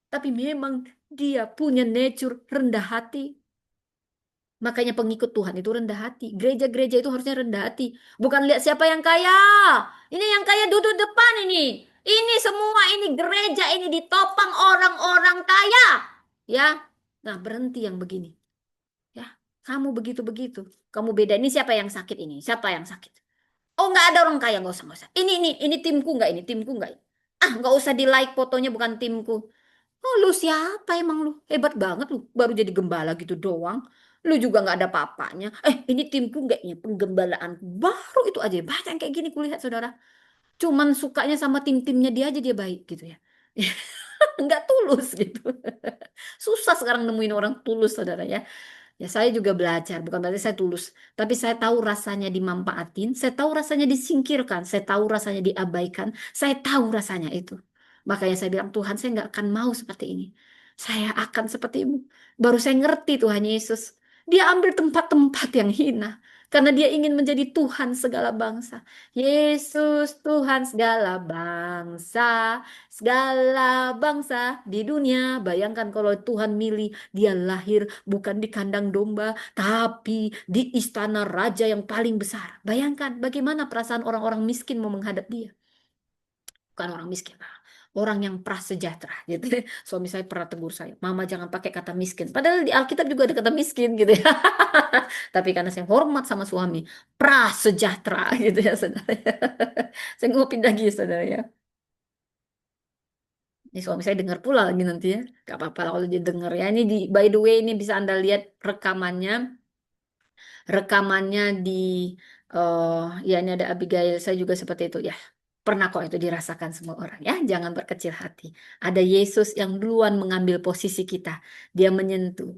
Tapi memang dia punya nature rendah hati. Makanya pengikut Tuhan itu rendah hati. Gereja-gereja itu harusnya rendah hati. Bukan lihat siapa yang kaya. Ini yang kaya duduk depan ini. Ini semua ini gereja ini ditopang orang-orang kaya. Ya. Nah, berhenti yang begini. Ya. Kamu begitu-begitu. Kamu beda. Ini siapa yang sakit ini? Siapa yang sakit? Oh, nggak ada orang kaya, nggak usah, nggak usah. Ini timku nggak? Ini timku nggak? Ah, nggak usah di like fotonya bukan timku. Oh, lu siapa emang lu? Hebat banget lu. Baru jadi gembala gitu doang. Lu juga nggak ada apa-apanya. Ini timku nggak? Ini penggembalaan. Baru itu aja. Banyak yang kayak gini kulihat, saudara. Cuman sukanya sama tim-timnya dia aja dia baik gitu ya. Nggak tulus gitu. Susah sekarang nemuin orang tulus, saudara ya. Ya saya juga belajar, bukan berarti saya tulus. Tapi saya tahu rasanya dimanfaatin, saya tahu rasanya disingkirkan, saya tahu rasanya diabaikan, saya tahu rasanya itu. Makanya saya bilang, Tuhan saya nggak akan mau seperti ini. Saya akan sepertimu. Baru saya ngerti Tuhan Yesus. Dia ambil tempat-tempat yang hina. Karena dia ingin menjadi Tuhan segala bangsa. Yesus Tuhan segala bangsa. Segala bangsa di dunia. Bayangkan kalau Tuhan milih dia lahir bukan di kandang domba, tapi di istana raja yang paling besar. Bayangkan bagaimana perasaan orang-orang miskin mau menghadap dia. Bukan orang miskin, orang yang prasejahtera gitu. Suami saya pernah tegur saya, Mama jangan pakai kata miskin. Padahal di Alkitab juga ada kata miskin gitu ya. Tapi karena saya hormat sama suami, prasejahtera gitu ya saudara. Saya nggak mau pindah gitu saudara ya. Ini suami saya dengar pula lagi nanti ya. Gak apa-apa lah kalau dia dengar ya. Ini by the way ini bisa Anda lihat rekamannya. Rekamannya di ya ini ada Abigail. Saya juga seperti itu ya. Pernah kok itu dirasakan semua orang ya. Jangan berkecil hati. Ada Yesus yang duluan mengambil posisi kita. Dia menyentuh.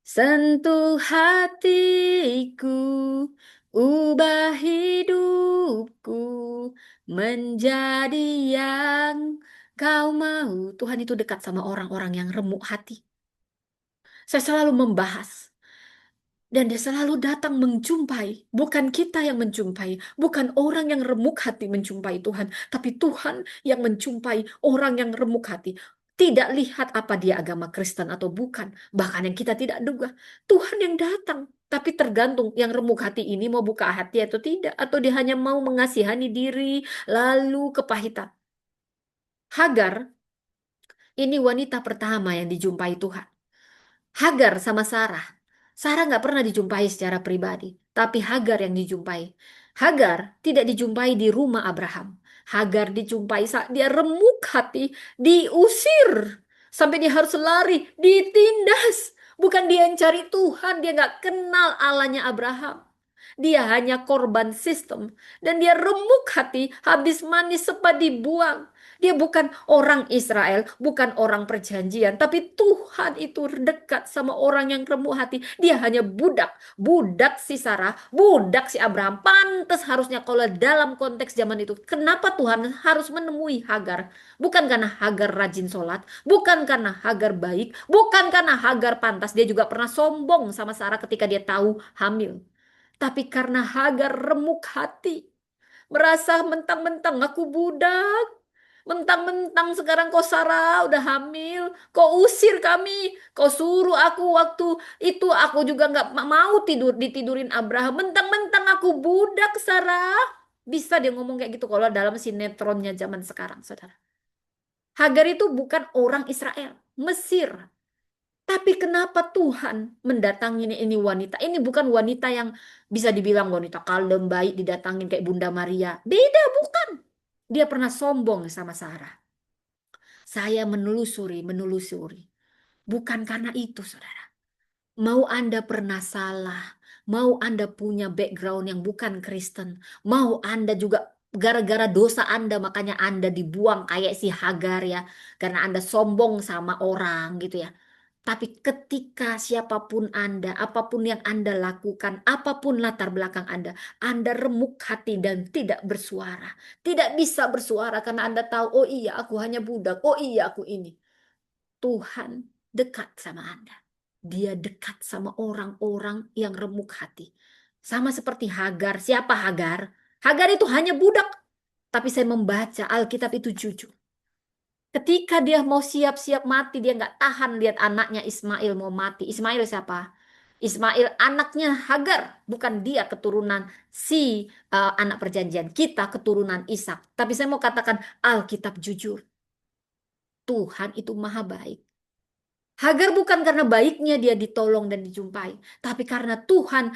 Sentuh hatiku, ubah hidupku menjadi yang kau mau. Tuhan itu dekat sama orang-orang yang remuk hati. Saya selalu membahas. Dan dia selalu datang menjumpai. Bukan kita yang menjumpai. Bukan orang yang remuk hati menjumpai Tuhan. Tapi Tuhan yang menjumpai orang yang remuk hati. Tidak lihat apa dia agama Kristen atau bukan. Bahkan yang kita tidak duga. Tuhan yang datang. Tapi tergantung yang remuk hati ini mau buka hati atau tidak. Atau dia hanya mau mengasihani diri. Lalu kepahitan. Hagar, ini wanita pertama yang dijumpai Tuhan. Hagar sama Sarah. Sarah nggak pernah dijumpai secara pribadi, tapi Hagar yang dijumpai. Hagar tidak dijumpai di rumah Abraham. Hagar dijumpai saat dia remuk hati, diusir. Sampai dia harus lari, ditindas. Bukan dia yang cari Tuhan, dia nggak kenal Allahnya Abraham. Dia hanya korban sistem. Dan dia remuk hati, habis manis sempat dibuang. Dia bukan orang Israel, bukan orang perjanjian, tapi Tuhan itu dekat sama orang yang remuk hati. Dia hanya budak, budak si Sarah, budak si Abraham. Pantas harusnya kalau dalam konteks zaman itu, kenapa Tuhan harus menemui Hagar? Bukan karena Hagar rajin sholat, bukan karena Hagar baik, bukan karena Hagar pantas. Dia juga pernah sombong sama Sarah ketika dia tahu hamil. Tapi karena Hagar remuk hati, merasa mentang-mentang aku budak. Mentang-mentang sekarang kau Sarah udah hamil, kau usir kami, kau suruh aku waktu itu aku juga nggak mau tidur ditidurin Abraham. Mentang-mentang aku budak Sarah. Bisa dia ngomong kayak gitu kalau dalam sinetronnya zaman sekarang, saudara. Hagar itu bukan orang Israel, Mesir. Tapi kenapa Tuhan mendatangi ini wanita? Ini bukan wanita yang bisa dibilang wanita kalem, baik, didatangin kayak Bunda Maria. Beda, bukan. Dia pernah sombong sama Sarah. Saya menelusuri. Bukan karena itu, saudara. Mau Anda pernah salah, mau Anda punya background yang bukan Kristen, mau Anda juga gara-gara dosa Anda makanya Anda dibuang kayak si Hagar ya, karena Anda sombong sama orang gitu ya. Tapi ketika siapapun Anda, apapun yang Anda lakukan, apapun latar belakang Anda remuk hati dan tidak bersuara. Tidak bisa bersuara karena Anda tahu, oh iya aku hanya budak, oh iya aku ini. Tuhan dekat sama Anda. Dia dekat sama orang-orang yang remuk hati. Sama seperti Hagar. Siapa Hagar? Hagar itu hanya budak. Tapi saya membaca Alkitab itu jujur. Ketika dia mau siap-siap mati, dia nggak tahan lihat anaknya Ismail mau mati. Ismail siapa? Ismail anaknya Hagar, bukan dia keturunan si anak perjanjian. Kita keturunan Ishak. Tapi saya mau katakan Alkitab jujur. Tuhan itu maha baik. Hagar bukan karena baiknya dia ditolong dan dijumpai, tapi karena Tuhan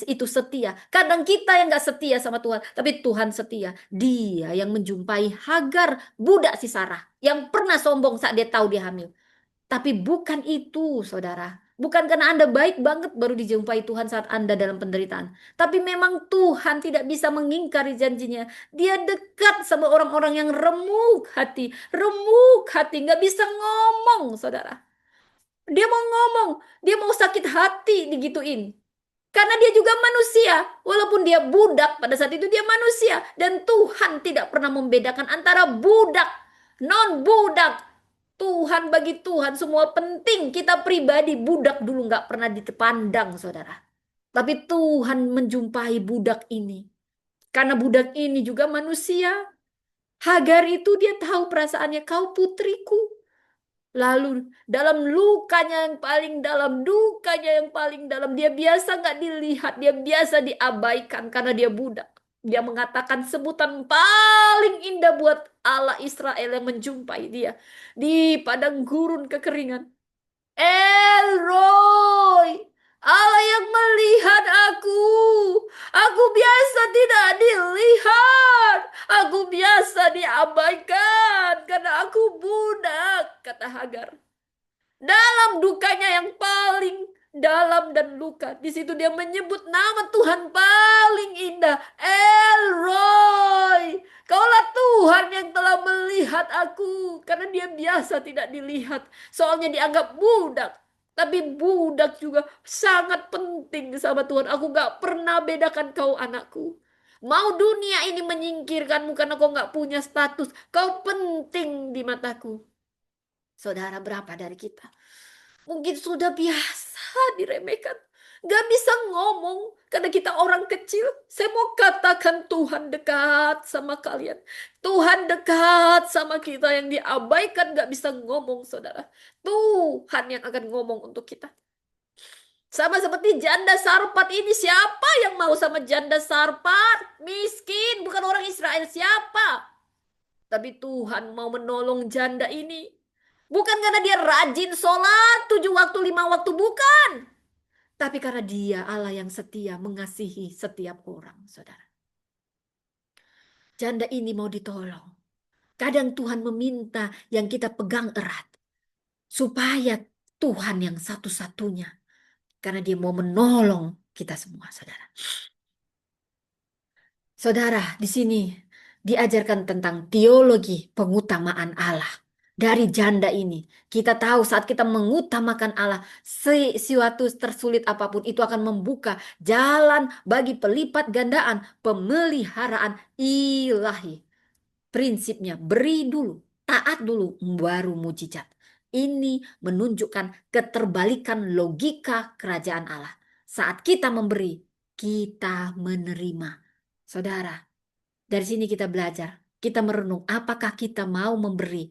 itu setia. Kadang kita yang nggak setia sama Tuhan, tapi Tuhan setia. Dia yang menjumpai Hagar, budak si Sarah, yang pernah sombong saat dia tahu dia hamil. Tapi bukan itu, saudara. Bukan karena Anda baik banget baru dijumpai Tuhan saat Anda dalam penderitaan. Tapi memang Tuhan tidak bisa mengingkari janjinya. Dia dekat sama orang-orang yang remuk hati, nggak bisa ngomong, saudara. Dia mau ngomong, dia mau sakit hati digituin. Karena dia juga manusia. Walaupun dia budak, pada saat itu dia manusia. Dan Tuhan tidak pernah membedakan antara budak, non-budak. Tuhan bagi Tuhan semua penting. Kita pribadi budak dulu nggak pernah dipandang, saudara. Tapi Tuhan menjumpai budak ini. Karena budak ini juga manusia. Hagar itu dia tahu perasaannya, kau putriku. Lalu dalam lukanya yang paling dalam, dukanya yang paling dalam, dia biasa nggak dilihat, dia biasa diabaikan karena dia budak. Dia mengatakan sebutan paling indah buat Allah Israel yang menjumpai dia di padang gurun kekeringan. El Roy, Allah yang melihat aku. Aku biasa tidak dilihat. Aku biasa diabaikan karena aku budak, kata Hagar. Dalam dukanya yang paling dalam dan luka. Di situ dia menyebut nama Tuhan paling indah. El Roy. Kaulah Tuhan yang telah melihat aku. Karena dia biasa tidak dilihat. Soalnya dianggap budak. Tapi budak juga sangat penting sama Tuhan. Aku gak pernah bedakan kau anakku. Mau dunia ini menyingkirkanmu karena kau gak punya status. Kau penting di mataku. Saudara, berapa dari kita mungkin sudah biasa diremehkan, gak bisa ngomong karena kita orang kecil? Saya mau katakan Tuhan dekat sama kalian. Tuhan dekat sama kita yang diabaikan gak bisa ngomong, saudara. Tuhan yang akan ngomong untuk kita. Sama seperti janda Sarpat ini, siapa yang mau sama janda Sarpat? Miskin, bukan orang Israel, siapa? Tapi Tuhan mau menolong janda ini. Bukan karena dia rajin sholat 7 waktu 5 waktu, bukan. Tapi karena Dia Allah yang setia mengasihi setiap orang, saudara. Janda ini mau ditolong. Kadang Tuhan meminta yang kita pegang erat. Supaya Tuhan yang satu-satunya. Karena Dia mau menolong kita semua, saudara. Saudara, di sini diajarkan tentang teologi pengutamaan Allah. Dari janda ini, kita tahu saat kita mengutamakan Allah, sesuatu tersulit apapun itu akan membuka jalan bagi pelipat gandaan pemeliharaan ilahi. Prinsipnya beri dulu, taat dulu, baru mujizat. Ini menunjukkan keterbalikan logika kerajaan Allah. Saat kita memberi, kita menerima. Saudara, dari sini kita belajar. Kita merenung, apakah kita mau memberi,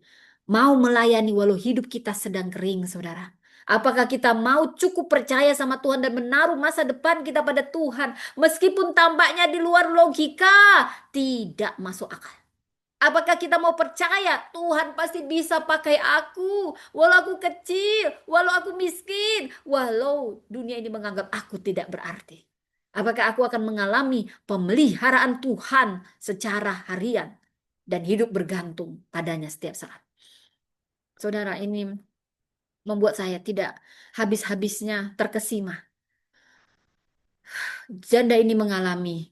mau melayani walau hidup kita sedang kering, saudara. Apakah kita mau cukup percaya sama Tuhan dan menaruh masa depan kita pada Tuhan, meskipun tampaknya di luar logika, tidak masuk akal. Apakah kita mau percaya Tuhan pasti bisa pakai aku, walau aku kecil, walau aku miskin, walau dunia ini menganggap aku tidak berarti? Apakah aku akan mengalami pemeliharaan Tuhan secara harian dan hidup bergantung padanya setiap saat? Saudara, ini membuat saya tidak habis-habisnya terkesima. Janda ini mengalami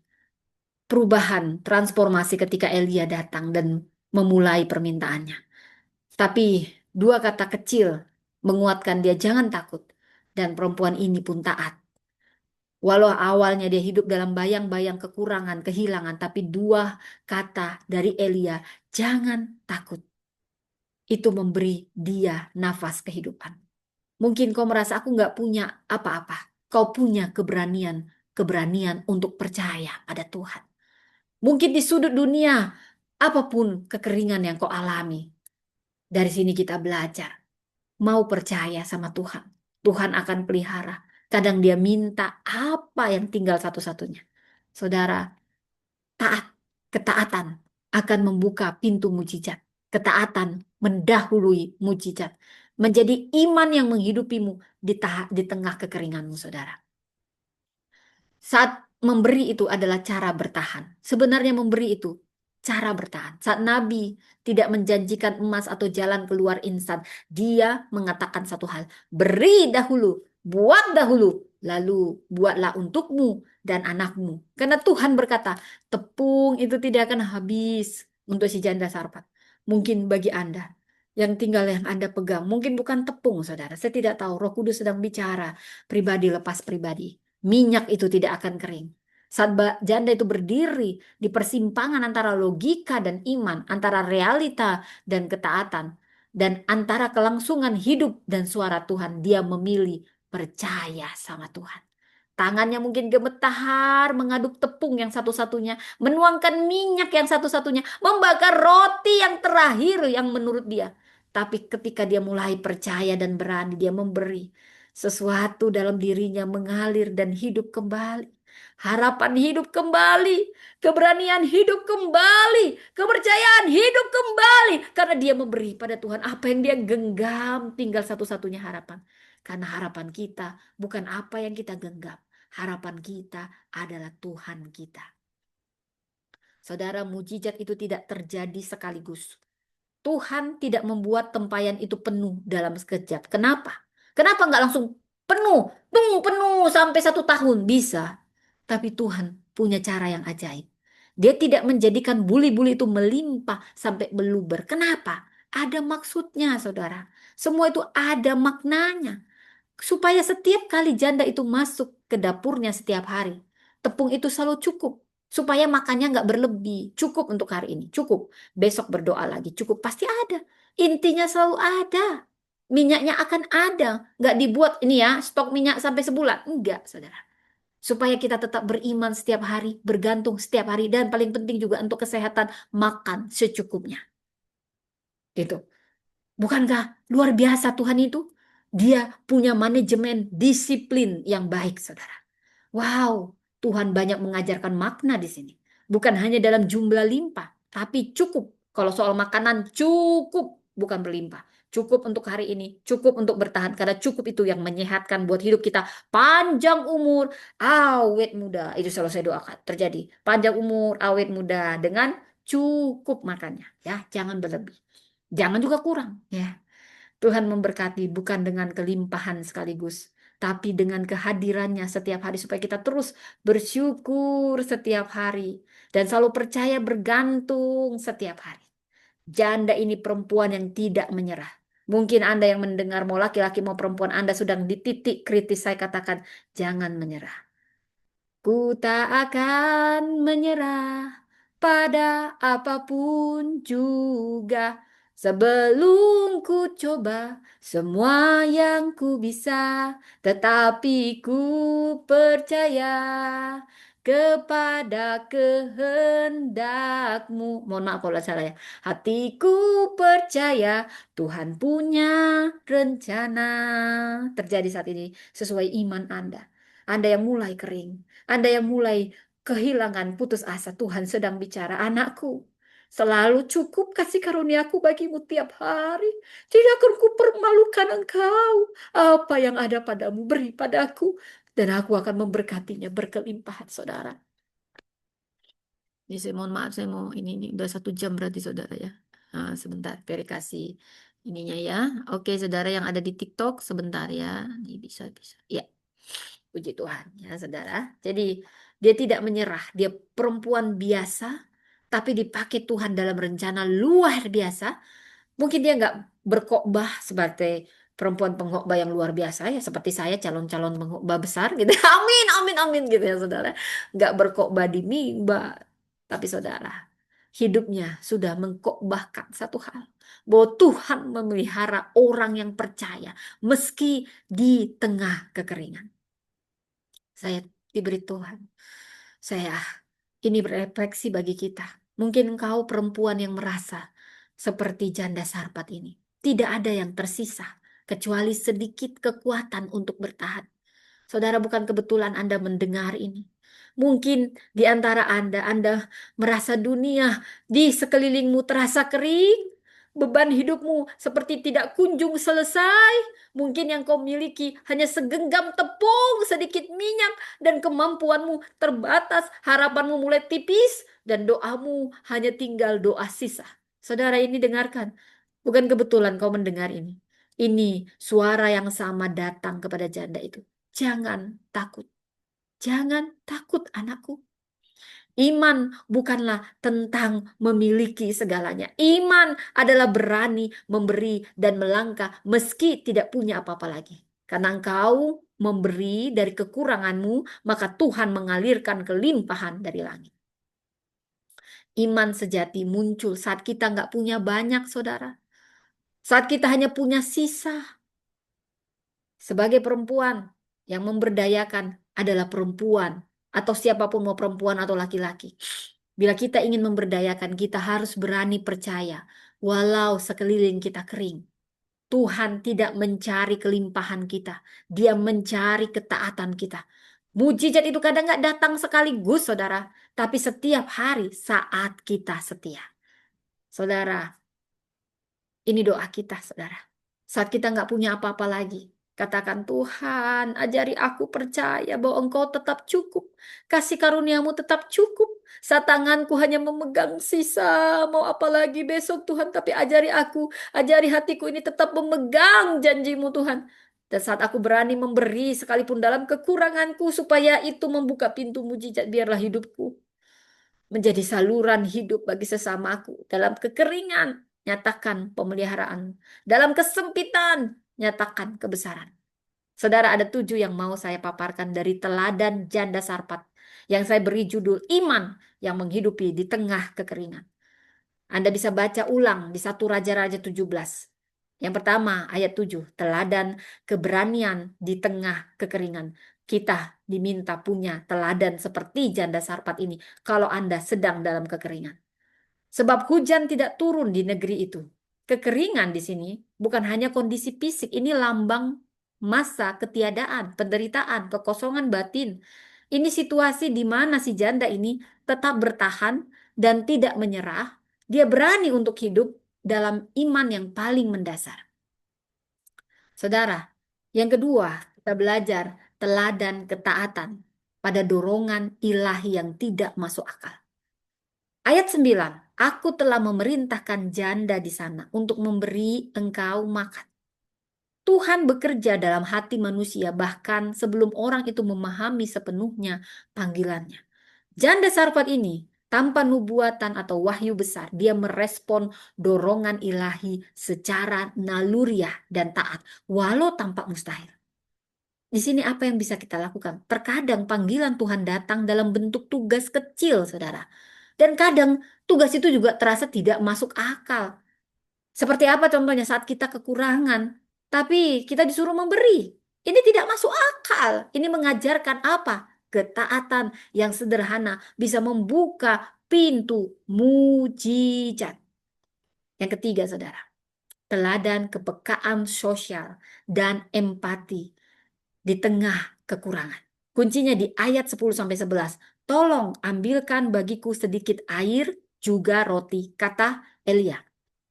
perubahan, transformasi ketika Elia datang dan memulai permintaannya. Tapi dua kata kecil menguatkan dia, jangan takut. Dan perempuan ini pun taat. Walau awalnya dia hidup dalam bayang-bayang kekurangan, kehilangan. Tapi dua kata dari Elia, jangan takut. Itu memberi dia nafas kehidupan. Mungkin kau merasa aku nggak punya apa-apa. Kau punya keberanian, keberanian untuk percaya pada Tuhan. Mungkin di sudut dunia, apapun kekeringan yang kau alami. Dari sini kita belajar. Mau percaya sama Tuhan. Tuhan akan pelihara. Kadang dia minta apa yang tinggal satu-satunya. Saudara, taat, ketaatan akan membuka pintu mujizat. Ketaatan mendahului mujizat. Menjadi iman yang menghidupimu di tengah kekeringanmu, saudara. Saat memberi itu adalah cara bertahan. Sebenarnya memberi itu cara bertahan. Saat Nabi tidak menjanjikan emas atau jalan keluar instan, dia mengatakan satu hal, beri dahulu, buat dahulu, lalu buatlah untukmu dan anakmu. Karena Tuhan berkata, tepung itu tidak akan habis untuk si janda Sarfat. Mungkin bagi Anda yang tinggal yang Anda pegang, mungkin bukan tepung, saudara. Saya tidak tahu, Roh Kudus sedang bicara pribadi lepas pribadi. Minyak itu tidak akan kering. Saat janda itu berdiri di persimpangan antara logika dan iman, antara realita dan ketaatan, dan antara kelangsungan hidup dan suara Tuhan, dia memilih percaya sama Tuhan. Tangannya mungkin gemetar mengaduk tepung yang satu-satunya, menuangkan minyak yang satu-satunya, membakar roti yang terakhir yang menurut dia. Tapi ketika dia mulai percaya dan berani, dia memberi. Sesuatu dalam dirinya mengalir dan hidup kembali. Harapan hidup kembali, keberanian hidup kembali, kepercayaan hidup kembali. Karena dia memberi pada Tuhan apa yang dia genggam, tinggal satu-satunya harapan. Karena harapan kita bukan apa yang kita genggam. Harapan kita adalah Tuhan kita. Saudara, mujizat itu tidak terjadi sekaligus. Tuhan tidak membuat tempayan itu penuh dalam sekejap. Kenapa? Kenapa nggak langsung penuh? Tunggu penuh sampai 1 tahun. Bisa. Tapi Tuhan punya cara yang ajaib. Dia tidak menjadikan buli-buli itu melimpah sampai meluber. Kenapa? Ada maksudnya, saudara. Semua itu ada maknanya. Supaya setiap kali janda itu masuk ke dapurnya setiap hari, tepung itu selalu cukup. Supaya makannya nggak berlebih. Cukup untuk hari ini, cukup. Besok berdoa lagi, cukup. Pasti ada. Intinya selalu ada. Minyaknya akan ada. Nggak dibuat ini ya, stok minyak sampai sebulan. Enggak, saudara. Supaya kita tetap beriman setiap hari, bergantung setiap hari. Dan paling penting juga untuk kesehatan, makan secukupnya. Itu. Bukankah luar biasa Tuhan itu? Dia punya manajemen disiplin yang baik, saudara. Wow, Tuhan banyak mengajarkan makna di sini. Bukan hanya dalam jumlah limpah, tapi cukup. Kalau soal makanan cukup, bukan berlimpah. Cukup untuk hari ini, cukup untuk bertahan. Karena cukup itu yang menyehatkan buat hidup kita. Panjang umur, awet muda. Itu selalu saya doakan terjadi. Panjang umur, awet muda dengan cukup makannya. Ya, jangan berlebih. Jangan juga kurang. Ya, Tuhan memberkati bukan dengan kelimpahan sekaligus, tapi dengan kehadirannya setiap hari supaya kita terus bersyukur setiap hari dan selalu percaya bergantung setiap hari. Janda ini perempuan yang tidak menyerah. Mungkin Anda yang mendengar mau laki-laki mau perempuan Anda sedang di titik kritis, saya katakan jangan menyerah. Ku tak akan menyerah pada apapun juga sebelum ku coba semua yang ku bisa, tetapi ku percaya kepada kehendakmu. Mohon maaf kalau salah ya. Hatiku percaya Tuhan punya rencana terjadi saat ini sesuai iman Anda. Anda yang mulai kering, Anda yang mulai kehilangan putus asa, Tuhan sedang bicara, anakku. Selalu cukup kasih karuniaku bagimu tiap hari. Tidak akan kupermalukan engkau. Apa yang ada padamu beri padaku. Dan aku akan memberkatinya berkelimpahan, saudara. Ini saya mohon maaf, saya mau ini udah 1 jam berarti saudara ya. Nah, sebentar, Peri kasih ininya ya. Oke, saudara yang ada di TikTok, sebentar ya. Ini bisa. Ya, puji Tuhan ya saudara. Jadi dia tidak menyerah, dia perempuan biasa, tapi dipakai Tuhan dalam rencana luar biasa. Mungkin dia nggak berkhotbah sebagai perempuan pengkhotbah yang luar biasa ya, seperti saya calon-calon pengkhotbah besar gitu. Amin, amin, amin gitu ya saudara. Nggak berkhotbah di mimbar, tapi saudara hidupnya sudah mengkhotbahkan satu hal, bahwa Tuhan memelihara orang yang percaya meski di tengah kekeringan. Saya diberi Tuhan. Saya ini berefleksi bagi kita. Mungkin engkau perempuan yang merasa seperti janda Sarpat ini. Tidak ada yang tersisa kecuali sedikit kekuatan untuk bertahan. Saudara, bukan kebetulan Anda mendengar ini. Mungkin di antara Anda merasa dunia di sekelilingmu terasa kering, beban hidupmu seperti tidak kunjung selesai. Mungkin yang kau miliki hanya segenggam tepung, sedikit minyak, dan kemampuanmu terbatas, harapanmu mulai tipis, dan doamu hanya tinggal doa sisa. Saudara ini dengarkan, bukan kebetulan kau mendengar ini. Ini suara yang sama datang kepada janda itu. Jangan takut. Jangan takut anakku. Iman bukanlah tentang memiliki segalanya. Iman adalah berani memberi dan melangkah meski tidak punya apa-apa lagi. Karena engkau memberi dari kekuranganmu, maka Tuhan mengalirkan kelimpahan dari langit. Iman sejati muncul saat kita nggak punya banyak, saudara. Saat kita hanya punya sisa. Sebagai perempuan yang memberdayakan adalah perempuan atau siapapun mau perempuan atau laki-laki. Bila kita ingin memberdayakan, kita harus berani percaya walau sekeliling kita kering. Tuhan tidak mencari kelimpahan kita. Dia mencari ketaatan kita. Mujizat itu kadang nggak datang sekaligus, saudara. Tapi setiap hari saat kita setia. Saudara, ini doa kita, saudara. Saat kita nggak punya apa-apa lagi, katakan Tuhan, ajari aku percaya bahwa Engkau tetap cukup. Kasih karuniamu tetap cukup. Saat tanganku hanya memegang sisa, mau apa lagi besok Tuhan, tapi ajari hatiku ini tetap memegang janjimu Tuhan. Dan saat aku berani memberi sekalipun dalam kekuranganku, supaya itu membuka pintu mujizat, biarlah hidupku menjadi saluran hidup bagi sesamaku. Dalam kekeringan, nyatakan pemeliharaan. Dalam kesempitan, nyatakan kebesaran. Saudara, ada 7 yang mau saya paparkan dari teladan janda Sarpat. Yang saya beri judul Iman yang menghidupi di tengah kekeringan. Anda bisa baca ulang di 1 Raja-Raja 17. Yang pertama, ayat 7. Teladan keberanian di tengah kekeringan. Kita diminta punya teladan seperti janda Sarpat ini kalau Anda sedang dalam kekeringan. Sebab hujan tidak turun di negeri itu. Kekeringan di sini bukan hanya kondisi fisik, ini lambang masa ketiadaan, penderitaan, kekosongan batin. Ini situasi di mana si janda ini tetap bertahan dan tidak menyerah. Dia berani untuk hidup dalam iman yang paling mendasar. Saudara, yang kedua, kita belajar teladan ketaatan pada dorongan ilahi yang tidak masuk akal. Ayat 9, aku telah memerintahkan janda di sana untuk memberi engkau makan. Tuhan bekerja dalam hati manusia bahkan sebelum orang itu memahami sepenuhnya panggilannya. Janda Sarfat ini tanpa nubuatan atau wahyu besar, dia merespon dorongan ilahi secara naluriah dan taat, walau tampak mustahil. Di sini apa yang bisa kita lakukan? Terkadang panggilan Tuhan datang dalam bentuk tugas kecil, saudara. Dan kadang tugas itu juga terasa tidak masuk akal. Seperti apa contohnya saat kita kekurangan, tapi kita disuruh memberi. Ini tidak masuk akal. Ini mengajarkan apa? Ketaatan yang sederhana bisa membuka pintu mujizat. Yang ketiga, saudara, teladan kepekaan sosial dan empati di tengah kekurangan. Kuncinya di ayat 10-11. Tolong ambilkan bagiku sedikit air juga roti, kata Elia.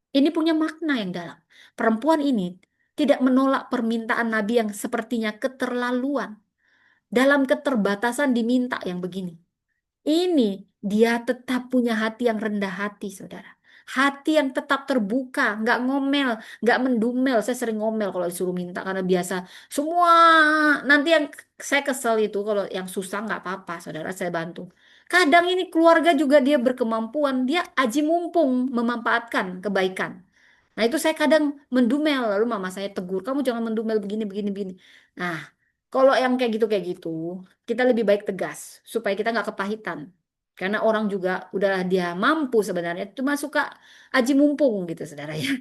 Ini punya makna yang dalam. Perempuan ini tidak menolak permintaan Nabi yang sepertinya keterlaluan. Dalam keterbatasan diminta yang begini. Ini dia tetap punya hati yang rendah hati, saudara. Hati yang tetap terbuka, nggak ngomel, nggak mendumel. Saya sering ngomel kalau disuruh minta karena biasa. Semua nanti yang saya kesel itu kalau yang susah nggak apa-apa, saudara saya bantu. Kadang ini keluarga juga dia berkemampuan, dia aji mumpung memanfaatkan kebaikan. Nah itu saya kadang mendumel, lalu mama saya tegur, kamu jangan mendumel begini, begini, begini. Nah, kalau yang kayak gitu, kita lebih baik tegas supaya kita nggak kepahitan. Karena orang juga udah dia mampu sebenarnya, cuma suka aji mumpung gitu saudara ya.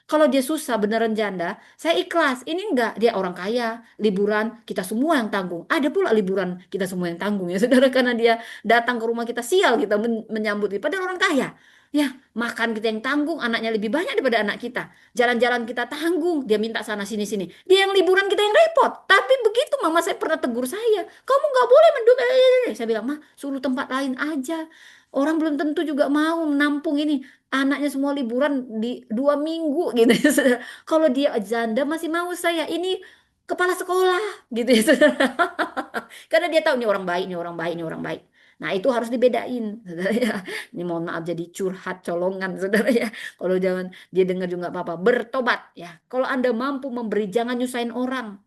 Kalau dia susah beneran janda, saya ikhlas. Ini enggak, dia orang kaya, liburan kita semua yang tanggung. Ada pula liburan kita semua yang tanggung ya saudara, karena dia datang ke rumah kita sial kita menyambut dia. Padahal orang kaya. Ya, makan kita yang tanggung, anaknya lebih banyak daripada anak kita. Jalan-jalan kita tanggung, dia minta sana sini sini. Dia yang liburan kita yang repot. Tapi begitu mama saya pernah tegur saya, kamu nggak boleh mendukung. Saya bilang, mah suruh tempat lain aja. Orang belum tentu juga mau menampung ini. Anaknya semua liburan di 2 minggu gitu ya. Saudara. Kalau dia janda masih mau saya. Ini kepala sekolah gitu ya. Saudara. Karena dia tahu ini orang baik, ini orang baik, ini orang baik. Nah itu harus dibedain, saudara ya. Ini mohon maaf jadi curhat colongan, saudara ya. Kalau jangan dia dengar juga nggak apa-apa. Bertobat ya. Kalau Anda mampu memberi, jangan nyusahin orang.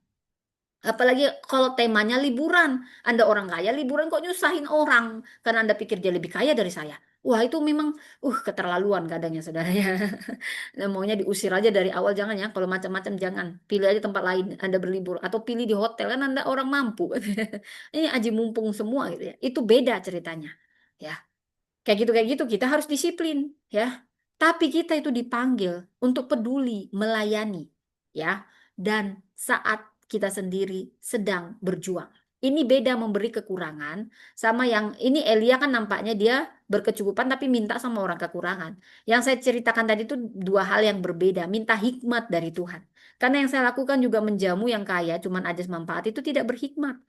Apalagi kalau temanya liburan. Anda orang kaya, liburan kok nyusahin orang. Karena Anda pikir dia lebih kaya dari saya. Wah itu memang keterlaluan kadangnya saudara ya. Nah, maunya diusir aja dari awal jangan ya. Kalau macam-macam jangan. Pilih aja tempat lain Anda berlibur. Atau pilih di hotel kan Anda orang mampu. Ini aji mumpung semua gitu ya. Itu beda ceritanya. Ya. Kayak gitu kita harus disiplin ya. Tapi kita itu dipanggil untuk peduli, melayani ya. Dan saat kita sendiri sedang berjuang. Ini beda memberi kekurangan sama yang ini Elia kan nampaknya dia berkecukupan tapi minta sama orang kekurangan. Yang saya ceritakan tadi itu dua hal yang berbeda, minta hikmat dari Tuhan. Karena yang saya lakukan juga menjamu yang kaya cuman ajas manfaat itu tidak berhikmat.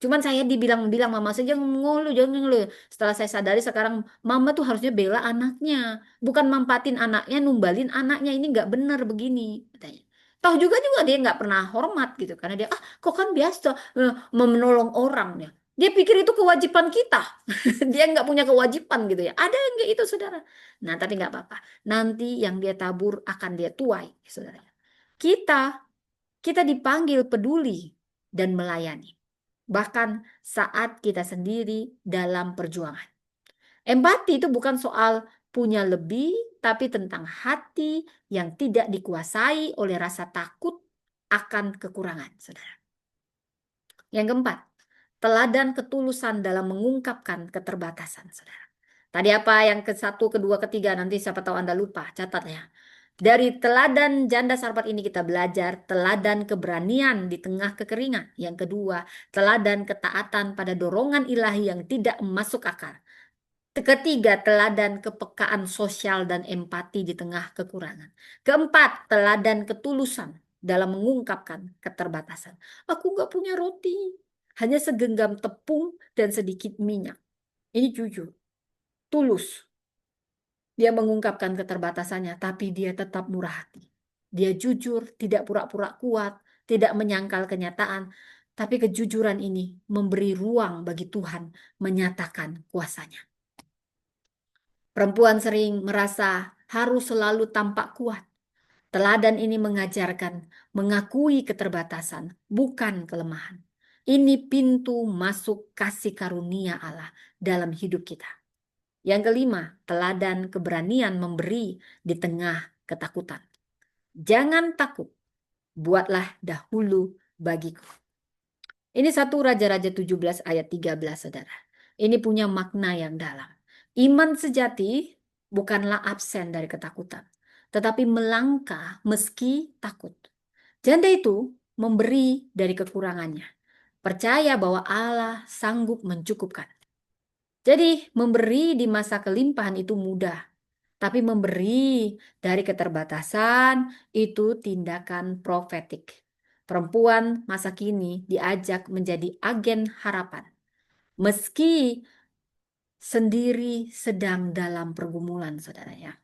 Cuman saya dibilang-bilang mama saya jangan ngeluh, jangan ngeluh. Setelah saya sadari sekarang mama tuh harusnya bela anaknya, bukan mampatin anaknya, numbalin anaknya. Ini nggak benar begini, katanya. Tahu juga dia nggak pernah hormat gitu, karena dia kok kan biasa menolong orang ya. Dia pikir itu kewajiban kita. Dia nggak punya kewajiban gitu ya. Ada yang kayak itu saudara. Nah tapi nggak apa-apa. Nanti yang dia tabur akan dia tuai, saudara. Kita kita dipanggil peduli dan melayani. Bahkan saat kita sendiri dalam perjuangan. Empati itu bukan soal punya lebih, tapi tentang hati yang tidak dikuasai oleh rasa takut akan kekurangan, saudara. Yang keempat, teladan ketulusan dalam mengungkapkan keterbatasan, saudara. Tadi apa yang ke satu, kedua, ketiga, nanti siapa tahu Anda lupa, catat ya. Dari teladan janda Sarfat ini kita belajar teladan keberanian di tengah kekeringan. Yang kedua, teladan ketaatan pada dorongan ilahi yang tidak masuk akal. Ketiga, teladan kepekaan sosial dan empati di tengah kekurangan. Keempat, teladan ketulusan dalam mengungkapkan keterbatasan. Aku nggak punya roti, hanya segenggam tepung dan sedikit minyak. Ini jujur, tulus. Dia mengungkapkan keterbatasannya, tapi dia tetap murah hati. Dia jujur, tidak pura-pura kuat, tidak menyangkal kenyataan, tapi kejujuran ini memberi ruang bagi Tuhan menyatakan kuasanya. Perempuan sering merasa harus selalu tampak kuat. Teladan ini mengajarkan mengakui keterbatasan, bukan kelemahan. Ini pintu masuk kasih karunia Allah dalam hidup kita. Yang kelima, teladan keberanian memberi di tengah ketakutan. Jangan takut, buatlah dahulu bagiku. Ini 1 Raja-Raja 17 ayat 13, saudara. Ini punya makna yang dalam. Iman sejati bukanlah absen dari ketakutan, tetapi melangkah meski takut. Janda itu memberi dari kekurangannya, percaya bahwa Allah sanggup mencukupkan. Jadi memberi di masa kelimpahan itu mudah, tapi memberi dari keterbatasan itu tindakan profetik. Perempuan masa kini diajak menjadi agen harapan, meski sendiri sedang dalam pergumulan, saudara ya.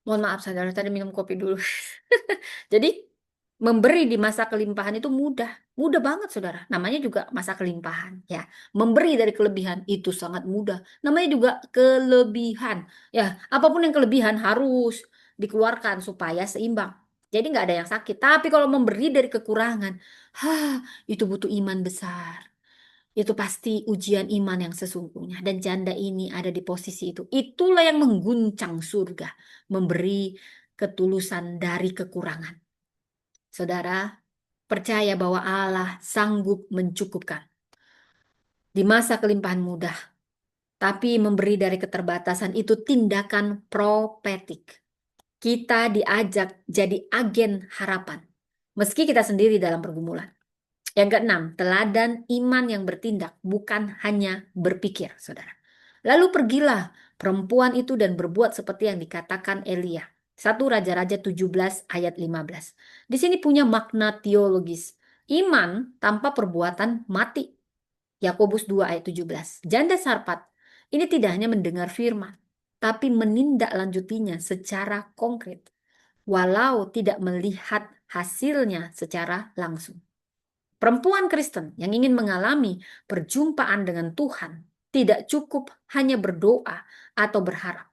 Mohon maaf, saudara, tadi minum kopi dulu. Jadi, memberi di masa kelimpahan itu mudah. Mudah banget, saudara. Namanya juga masa kelimpahan. Ya, memberi dari kelebihan itu sangat mudah. Namanya juga kelebihan. Ya, apapun yang kelebihan harus dikeluarkan supaya seimbang. Jadi nggak ada yang sakit. Tapi kalau memberi dari kekurangan, itu butuh iman besar. Itu pasti ujian iman yang sesungguhnya. Dan janda ini ada di posisi itu. Itulah yang mengguncang surga. Memberi ketulusan dari kekurangan. Saudara, percaya bahwa Allah sanggup mencukupkan. Di masa kelimpahan mudah. Tapi memberi dari keterbatasan itu tindakan profetik. Kita diajak jadi agen harapan. Meski kita sendiri dalam pergumulan. Yang keenam, teladan iman yang bertindak, bukan hanya berpikir, saudara. Lalu pergilah perempuan itu dan berbuat seperti yang dikatakan Elia. 1 Raja-Raja 17 ayat 15. Di sini punya makna teologis. Iman tanpa perbuatan mati. Yakobus 2 ayat 17. Janda Sarpat ini tidak hanya mendengar firman, tapi menindaklanjutinya secara konkret, walau tidak melihat hasilnya secara langsung. Perempuan Kristen yang ingin mengalami perjumpaan dengan Tuhan tidak cukup hanya berdoa atau berharap,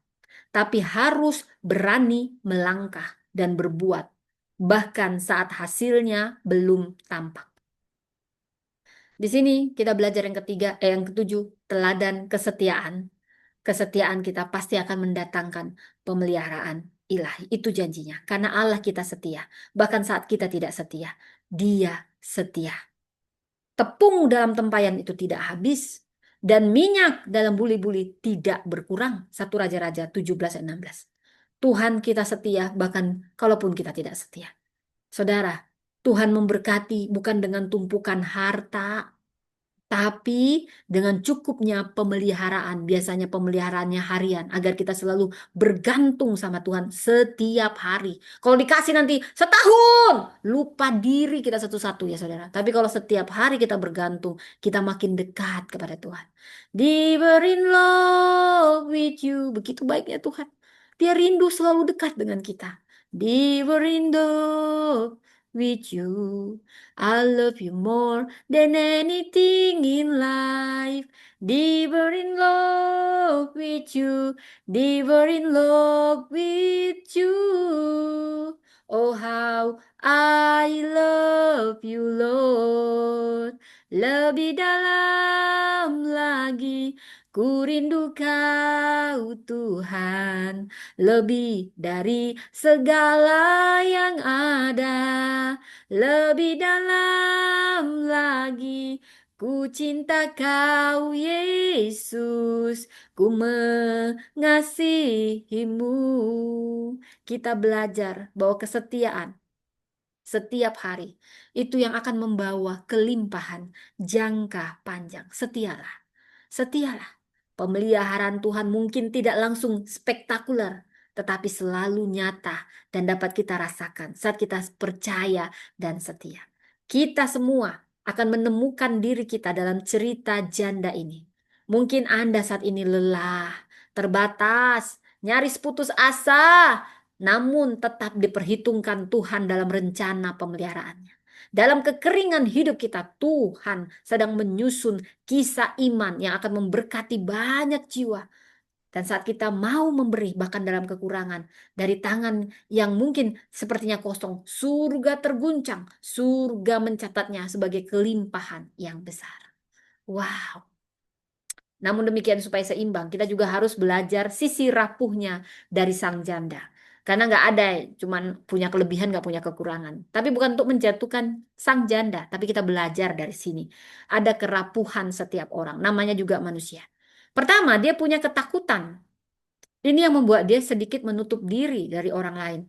tapi harus berani melangkah dan berbuat, bahkan saat hasilnya belum tampak. Di sini kita belajar yang ketiga, yang ketujuh, teladan kesetiaan. Kesetiaan kita pasti akan mendatangkan pemeliharaan ilahi. Itu janjinya. Karena Allah kita setia. Bahkan saat kita tidak setia, Dia setia. Tepung dalam tempayan itu tidak habis. Dan minyak dalam buli-buli tidak berkurang. 1 Raja-Raja 17 dan 16. Tuhan kita setia bahkan kalaupun kita tidak setia. Saudara, Tuhan memberkati bukan dengan tumpukan harta, tapi dengan cukupnya pemeliharaan, biasanya pemeliharaannya harian, agar kita selalu bergantung sama Tuhan setiap hari. Kalau dikasih nanti setahun, lupa diri kita satu-satu ya saudara. Tapi kalau setiap hari kita bergantung, kita makin dekat kepada Tuhan. Deeper in love with you. Begitu baiknya Tuhan. Dia rindu selalu dekat dengan kita. Deeper in love with you. I love you more than anything in life. Deeper in love with you. Deeper in love with you. Oh, how I love you, Lord. Lebih dalam lagi, ku rindu kau, Tuhan. Lebih dari segala yang ada. Lebih dalam lagi, ku cinta kau Yesus, ku mengasihimu. Kita belajar bahwa kesetiaan setiap hari itu yang akan membawa kelimpahan jangka panjang. Setialah, setialah. Pemeliharaan Tuhan mungkin tidak langsung spektakuler, tetapi selalu nyata dan dapat kita rasakan saat kita percaya dan setia. Kita semua akan menemukan diri kita dalam cerita janda ini. Mungkin Anda saat ini lelah, terbatas, nyaris putus asa, namun tetap diperhitungkan Tuhan dalam rencana pemeliharaannya. Dalam kekeringan hidup kita, Tuhan sedang menyusun kisah iman yang akan memberkati banyak jiwa. Dan saat kita mau memberi, bahkan dalam kekurangan, dari tangan yang mungkin sepertinya kosong, surga terguncang, surga mencatatnya sebagai kelimpahan yang besar. Wow. Namun demikian supaya seimbang, kita juga harus belajar sisi rapuhnya dari sang janda. Karena nggak ada cuman punya kelebihan, nggak punya kekurangan. Tapi bukan untuk menjatuhkan sang janda, tapi kita belajar dari sini. Ada kerapuhan setiap orang, namanya juga manusia. Pertama, dia punya ketakutan. Ini yang membuat dia sedikit menutup diri dari orang lain.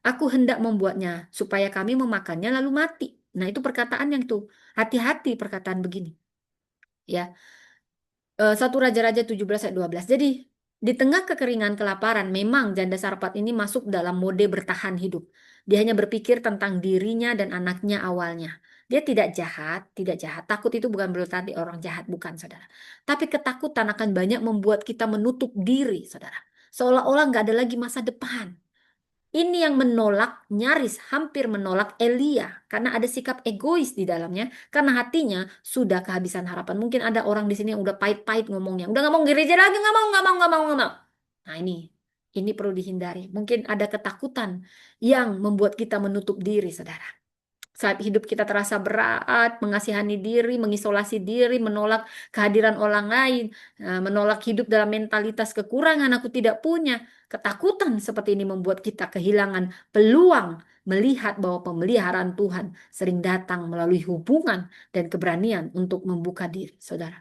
Aku hendak membuatnya supaya kami memakannya lalu mati. Nah, itu perkataan yang itu. Hati-hati perkataan begini. Ya, 1 Raja-Raja 17 ayat 12. Jadi, di tengah kekeringan kelaparan, memang janda Sarpat ini masuk dalam mode bertahan hidup. Dia hanya berpikir tentang dirinya dan anaknya awalnya. Dia tidak jahat, tidak jahat. Takut itu bukan berarti orang jahat, bukan, saudara. Tapi ketakutan akan banyak membuat kita menutup diri, saudara. Seolah-olah nggak ada lagi masa depan. Ini yang menolak, nyaris hampir menolak Elia karena ada sikap egois di dalamnya, karena hatinya sudah kehabisan harapan. Mungkin ada orang di sini yang udah pahit-pahit ngomongnya, udah nggak mau gereja lagi, nggak mau, nggak mau, nggak mau, nggak mau. Nah, ini perlu dihindari. Mungkin ada ketakutan yang membuat kita menutup diri, saudara. Saat hidup kita terasa berat, mengasihani diri, mengisolasi diri, menolak kehadiran orang lain, menolak hidup dalam mentalitas kekurangan, aku tidak punya. Ketakutan seperti ini membuat kita kehilangan peluang melihat bahwa pemeliharaan Tuhan sering datang melalui hubungan dan keberanian untuk membuka diri, saudara.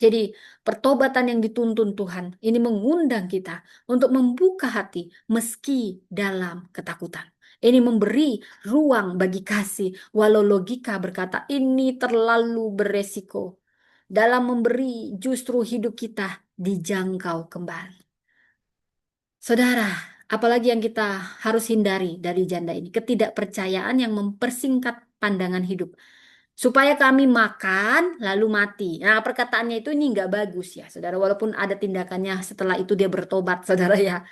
Jadi pertobatan yang dituntun Tuhan ini mengundang kita untuk membuka hati meski dalam ketakutan. Ini memberi ruang bagi kasih walau logika berkata ini terlalu beresiko. Dalam memberi justru hidup kita dijangkau kembali. Saudara, apalagi yang kita harus hindari dari janda ini? Ketidakpercayaan yang mempersingkat pandangan hidup supaya kami makan lalu mati. Nah, perkataannya itu ini nggak bagus ya, saudara. Walaupun ada tindakannya setelah itu dia bertobat, saudara ya.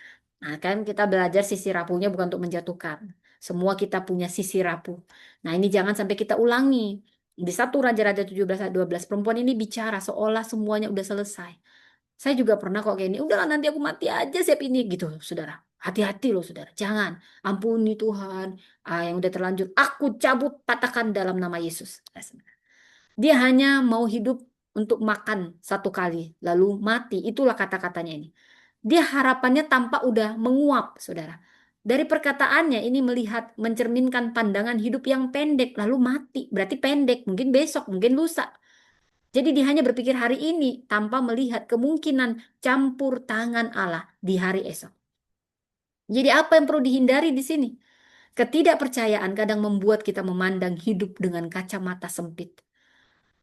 Nah, kan kita belajar sisi rapuhnya bukan untuk menjatuhkan. Semua kita punya sisi rapuh. Nah, ini jangan sampai kita ulangi. Di 1 Raja-Raja 17 ayat 12, perempuan ini bicara seolah semuanya udah selesai. Saya juga pernah kok kayak ini. Udahlah nanti aku mati aja siap ini gitu, saudara. Hati-hati loh, saudara. Jangan. Ampuni Tuhan. Yang udah terlanjur. Aku cabut katakan dalam nama Yesus. Dia hanya mau hidup untuk makan satu kali. Lalu mati. Itulah kata-katanya ini. Dia harapannya tampak udah menguap, saudara. Dari perkataannya ini melihat, mencerminkan pandangan hidup yang pendek. Lalu mati. Berarti pendek. Mungkin besok, mungkin lusa. Jadi dia hanya berpikir hari ini tanpa melihat kemungkinan campur tangan Allah di hari esok. Jadi apa yang perlu dihindari di sini? Ketidakpercayaan kadang membuat kita memandang hidup dengan kacamata sempit.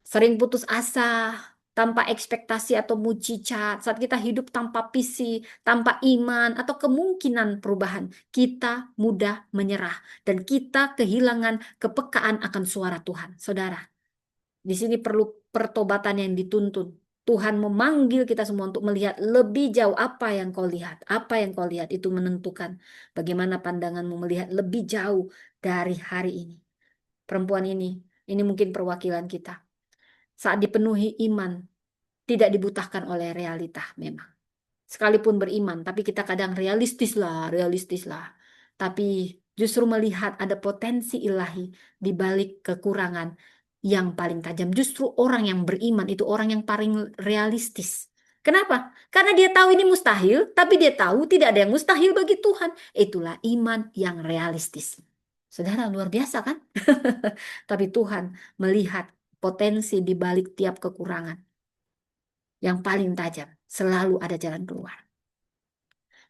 Sering putus asa, tanpa ekspektasi atau mujizat. Saat kita hidup tanpa visi, tanpa iman, atau kemungkinan perubahan, kita mudah menyerah. Dan kita kehilangan kepekaan akan suara Tuhan. Saudara, di sini perlu pertobatan yang dituntun. Tuhan memanggil kita semua untuk melihat lebih jauh apa yang kau lihat. Apa yang kau lihat itu menentukan bagaimana pandanganmu melihat lebih jauh dari hari ini. Perempuan ini mungkin perwakilan kita. Saat dipenuhi iman, tidak dibutahkan oleh realita memang. Sekalipun beriman, tapi kita kadang realistis lah, realistis lah. Tapi justru melihat ada potensi ilahi di balik kekurangan yang paling tajam. Justru orang yang beriman itu orang yang paling realistis. Kenapa? Karena dia tahu ini mustahil, tapi dia tahu tidak ada yang mustahil bagi Tuhan. Itulah iman yang realistis. Saudara, luar biasa kan? Tapi Tuhan melihat potensi di balik tiap kekurangan yang paling tajam. Selalu ada jalan keluar.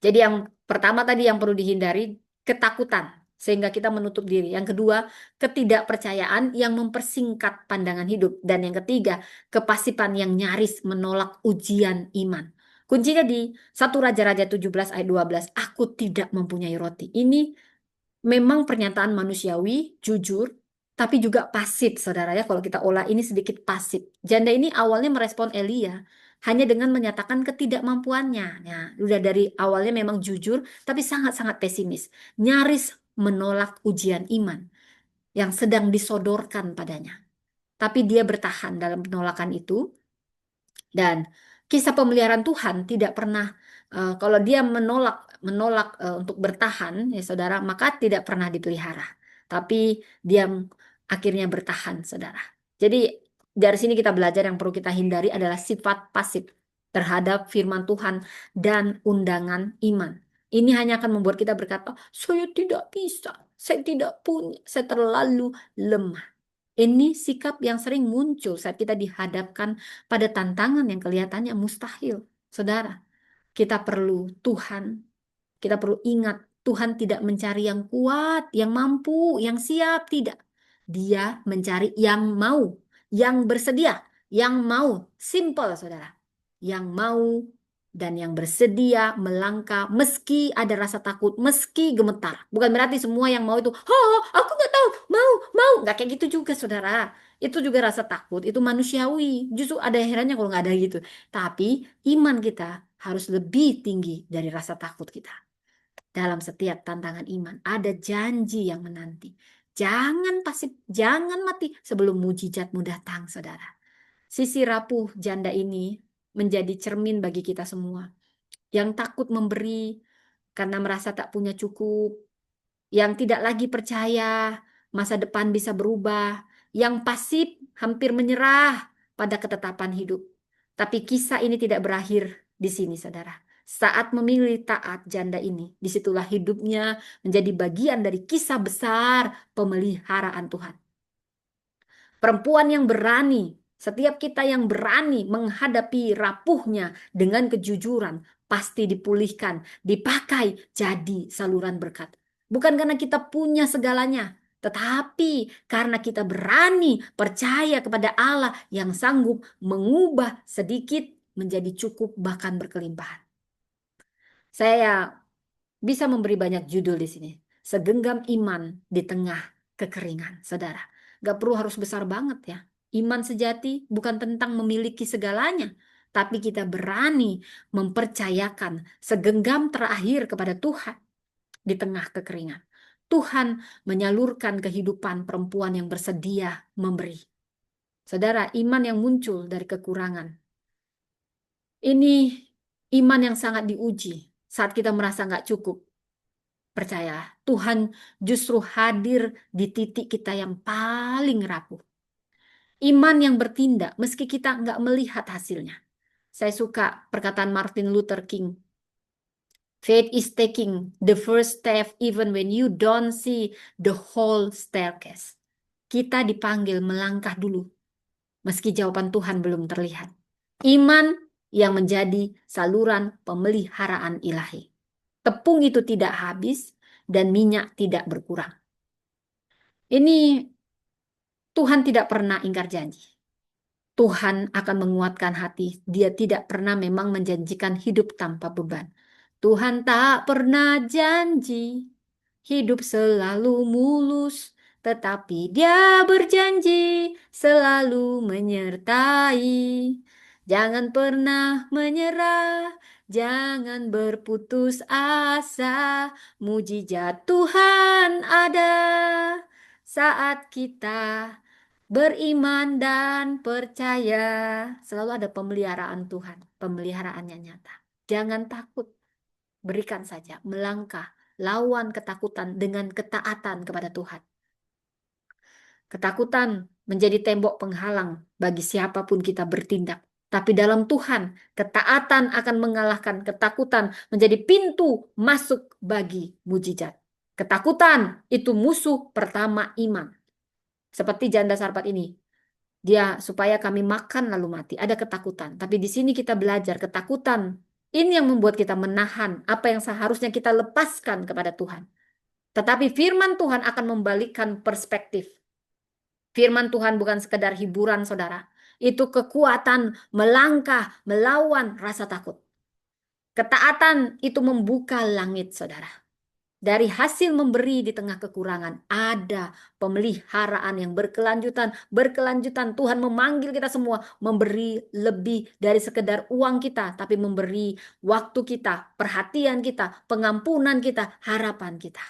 Jadi yang pertama tadi yang perlu dihindari ketakutan sehingga kita menutup diri. Yang kedua, ketidakpercayaan yang mempersingkat pandangan hidup. Dan yang ketiga, kepasipan yang nyaris menolak ujian iman. Kuncinya di 1 Raja-Raja 17 ayat 12, aku tidak mempunyai roti. Ini memang pernyataan manusiawi, jujur, tapi juga pasif, saudara ya. Kalau kita olah ini sedikit pasif. Janda ini awalnya merespon Elia hanya dengan menyatakan ketidakmampuannya. Nah, udah dari awalnya memang jujur, tapi sangat-sangat pesimis. Nyaris menolak ujian iman yang sedang disodorkan padanya. Tapi dia bertahan dalam penolakan itu. Dan kisah pemeliharaan Tuhan tidak pernah, kalau dia menolak untuk bertahan, ya saudara, maka tidak pernah dipelihara. Tapi dia akhirnya bertahan, saudara. Jadi dari sini kita belajar yang perlu kita hindari adalah sifat pasif terhadap firman Tuhan dan undangan iman. Ini hanya akan membuat kita berkata, saya tidak bisa, saya tidak punya, saya terlalu lemah. Ini sikap yang sering muncul saat kita dihadapkan pada tantangan yang kelihatannya mustahil. Saudara, kita perlu Tuhan, kita perlu ingat Tuhan tidak mencari yang kuat, yang mampu, yang siap, tidak. Dia mencari yang mau, yang bersedia, yang mau. Simple, saudara. Yang mau dan yang bersedia melangkah meski ada rasa takut, meski gemetar. Bukan berarti semua yang mau itu, oh, aku nggak tahu, mau. Nggak kayak gitu juga, saudara. Itu juga rasa takut, itu manusiawi. Justru ada herannya kalau nggak ada gitu. Tapi iman kita harus lebih tinggi dari rasa takut kita. Dalam setiap tantangan iman, ada janji yang menanti. Jangan pasif, jangan mati sebelum mujizatmu datang, saudara. Sisi rapuh janda ini menjadi cermin bagi kita semua. Yang takut memberi karena merasa tak punya cukup. Yang tidak lagi percaya masa depan bisa berubah. Yang pasif hampir menyerah pada ketetapan hidup. Tapi kisah ini tidak berakhir di sini, saudara. Saat memilih taat janda ini, disitulah hidupnya menjadi bagian dari kisah besar pemeliharaan Tuhan. Perempuan yang berani, setiap kita yang berani menghadapi rapuhnya dengan kejujuran, pasti dipulihkan, dipakai jadi saluran berkat. Bukan karena kita punya segalanya, tetapi karena kita berani percaya kepada Allah yang sanggup mengubah sedikit menjadi cukup bahkan berkelimpahan. Saya bisa memberi banyak judul di sini. Segenggam iman di tengah kekeringan, saudara. Gak perlu harus besar banget ya. Iman sejati bukan tentang memiliki segalanya, tapi kita berani mempercayakan segenggam terakhir kepada Tuhan di tengah kekeringan. Tuhan menyalurkan kehidupan perempuan yang bersedia memberi. Saudara, iman yang muncul dari kekurangan. Ini iman yang sangat diuji saat kita merasa nggak cukup. Percaya, Tuhan justru hadir di titik kita yang paling rapuh. Iman yang bertindak meski kita nggak melihat hasilnya. Saya suka perkataan Martin Luther King. Faith is taking the first step even when you don't see the whole staircase. Kita dipanggil melangkah dulu meski jawaban Tuhan belum terlihat. Iman yang menjadi saluran pemeliharaan ilahi. Tepung itu tidak habis dan minyak tidak berkurang. Ini Tuhan tidak pernah ingkar janji. Tuhan akan menguatkan hati. Dia tidak pernah memang menjanjikan hidup tanpa beban. Tuhan tak pernah janji hidup selalu mulus, tetapi Dia berjanji selalu menyertai. Jangan pernah menyerah, jangan berputus asa. Mujizat Tuhan ada saat kita beriman dan percaya. Selalu ada pemeliharaan Tuhan, pemeliharaannya nyata. Jangan takut, berikan saja, melangkah, lawan ketakutan dengan ketaatan kepada Tuhan. Ketakutan menjadi tembok penghalang bagi siapapun kita bertindak. Tapi dalam Tuhan, ketaatan akan mengalahkan ketakutan menjadi pintu masuk bagi mujizat. Ketakutan itu musuh pertama iman. Seperti janda Sarpat ini. Dia supaya kami makan lalu mati. Ada ketakutan. Tapi di sini kita belajar ketakutan. Ini yang membuat kita menahan apa yang seharusnya kita lepaskan kepada Tuhan. Tetapi firman Tuhan akan membalikkan perspektif. Firman Tuhan bukan sekedar hiburan, saudara. Itu kekuatan melangkah, melawan rasa takut. Ketaatan itu membuka langit, saudara. Dari hasil memberi di tengah kekurangan, ada pemeliharaan yang berkelanjutan. Berkelanjutan, Tuhan memanggil kita semua memberi lebih dari sekedar uang kita, tapi memberi waktu kita, perhatian kita, pengampunan kita, harapan kita.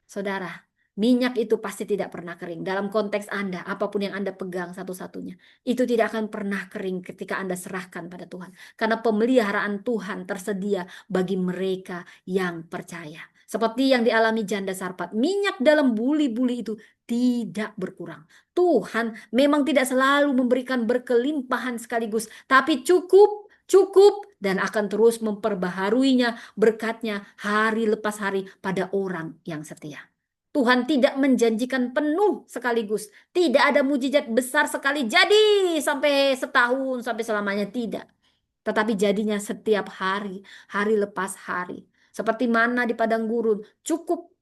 Saudara, minyak itu pasti tidak pernah kering. Dalam konteks Anda, apapun yang Anda pegang satu-satunya, itu tidak akan pernah kering ketika Anda serahkan pada Tuhan. Karena pemeliharaan Tuhan tersedia bagi mereka yang percaya. Seperti yang dialami janda Sarpat, minyak dalam buli-buli itu tidak berkurang. Tuhan memang tidak selalu memberikan berkelimpahan sekaligus, tapi cukup, cukup, dan akan terus memperbaharuinya berkatnya hari lepas hari pada orang yang setia. Tuhan tidak menjanjikan penuh sekaligus. Tidak ada mujizat besar sekali jadi sampai setahun, sampai selamanya, tidak. Tetapi jadinya setiap hari, hari lepas hari. Seperti mana di padang gurun, cukup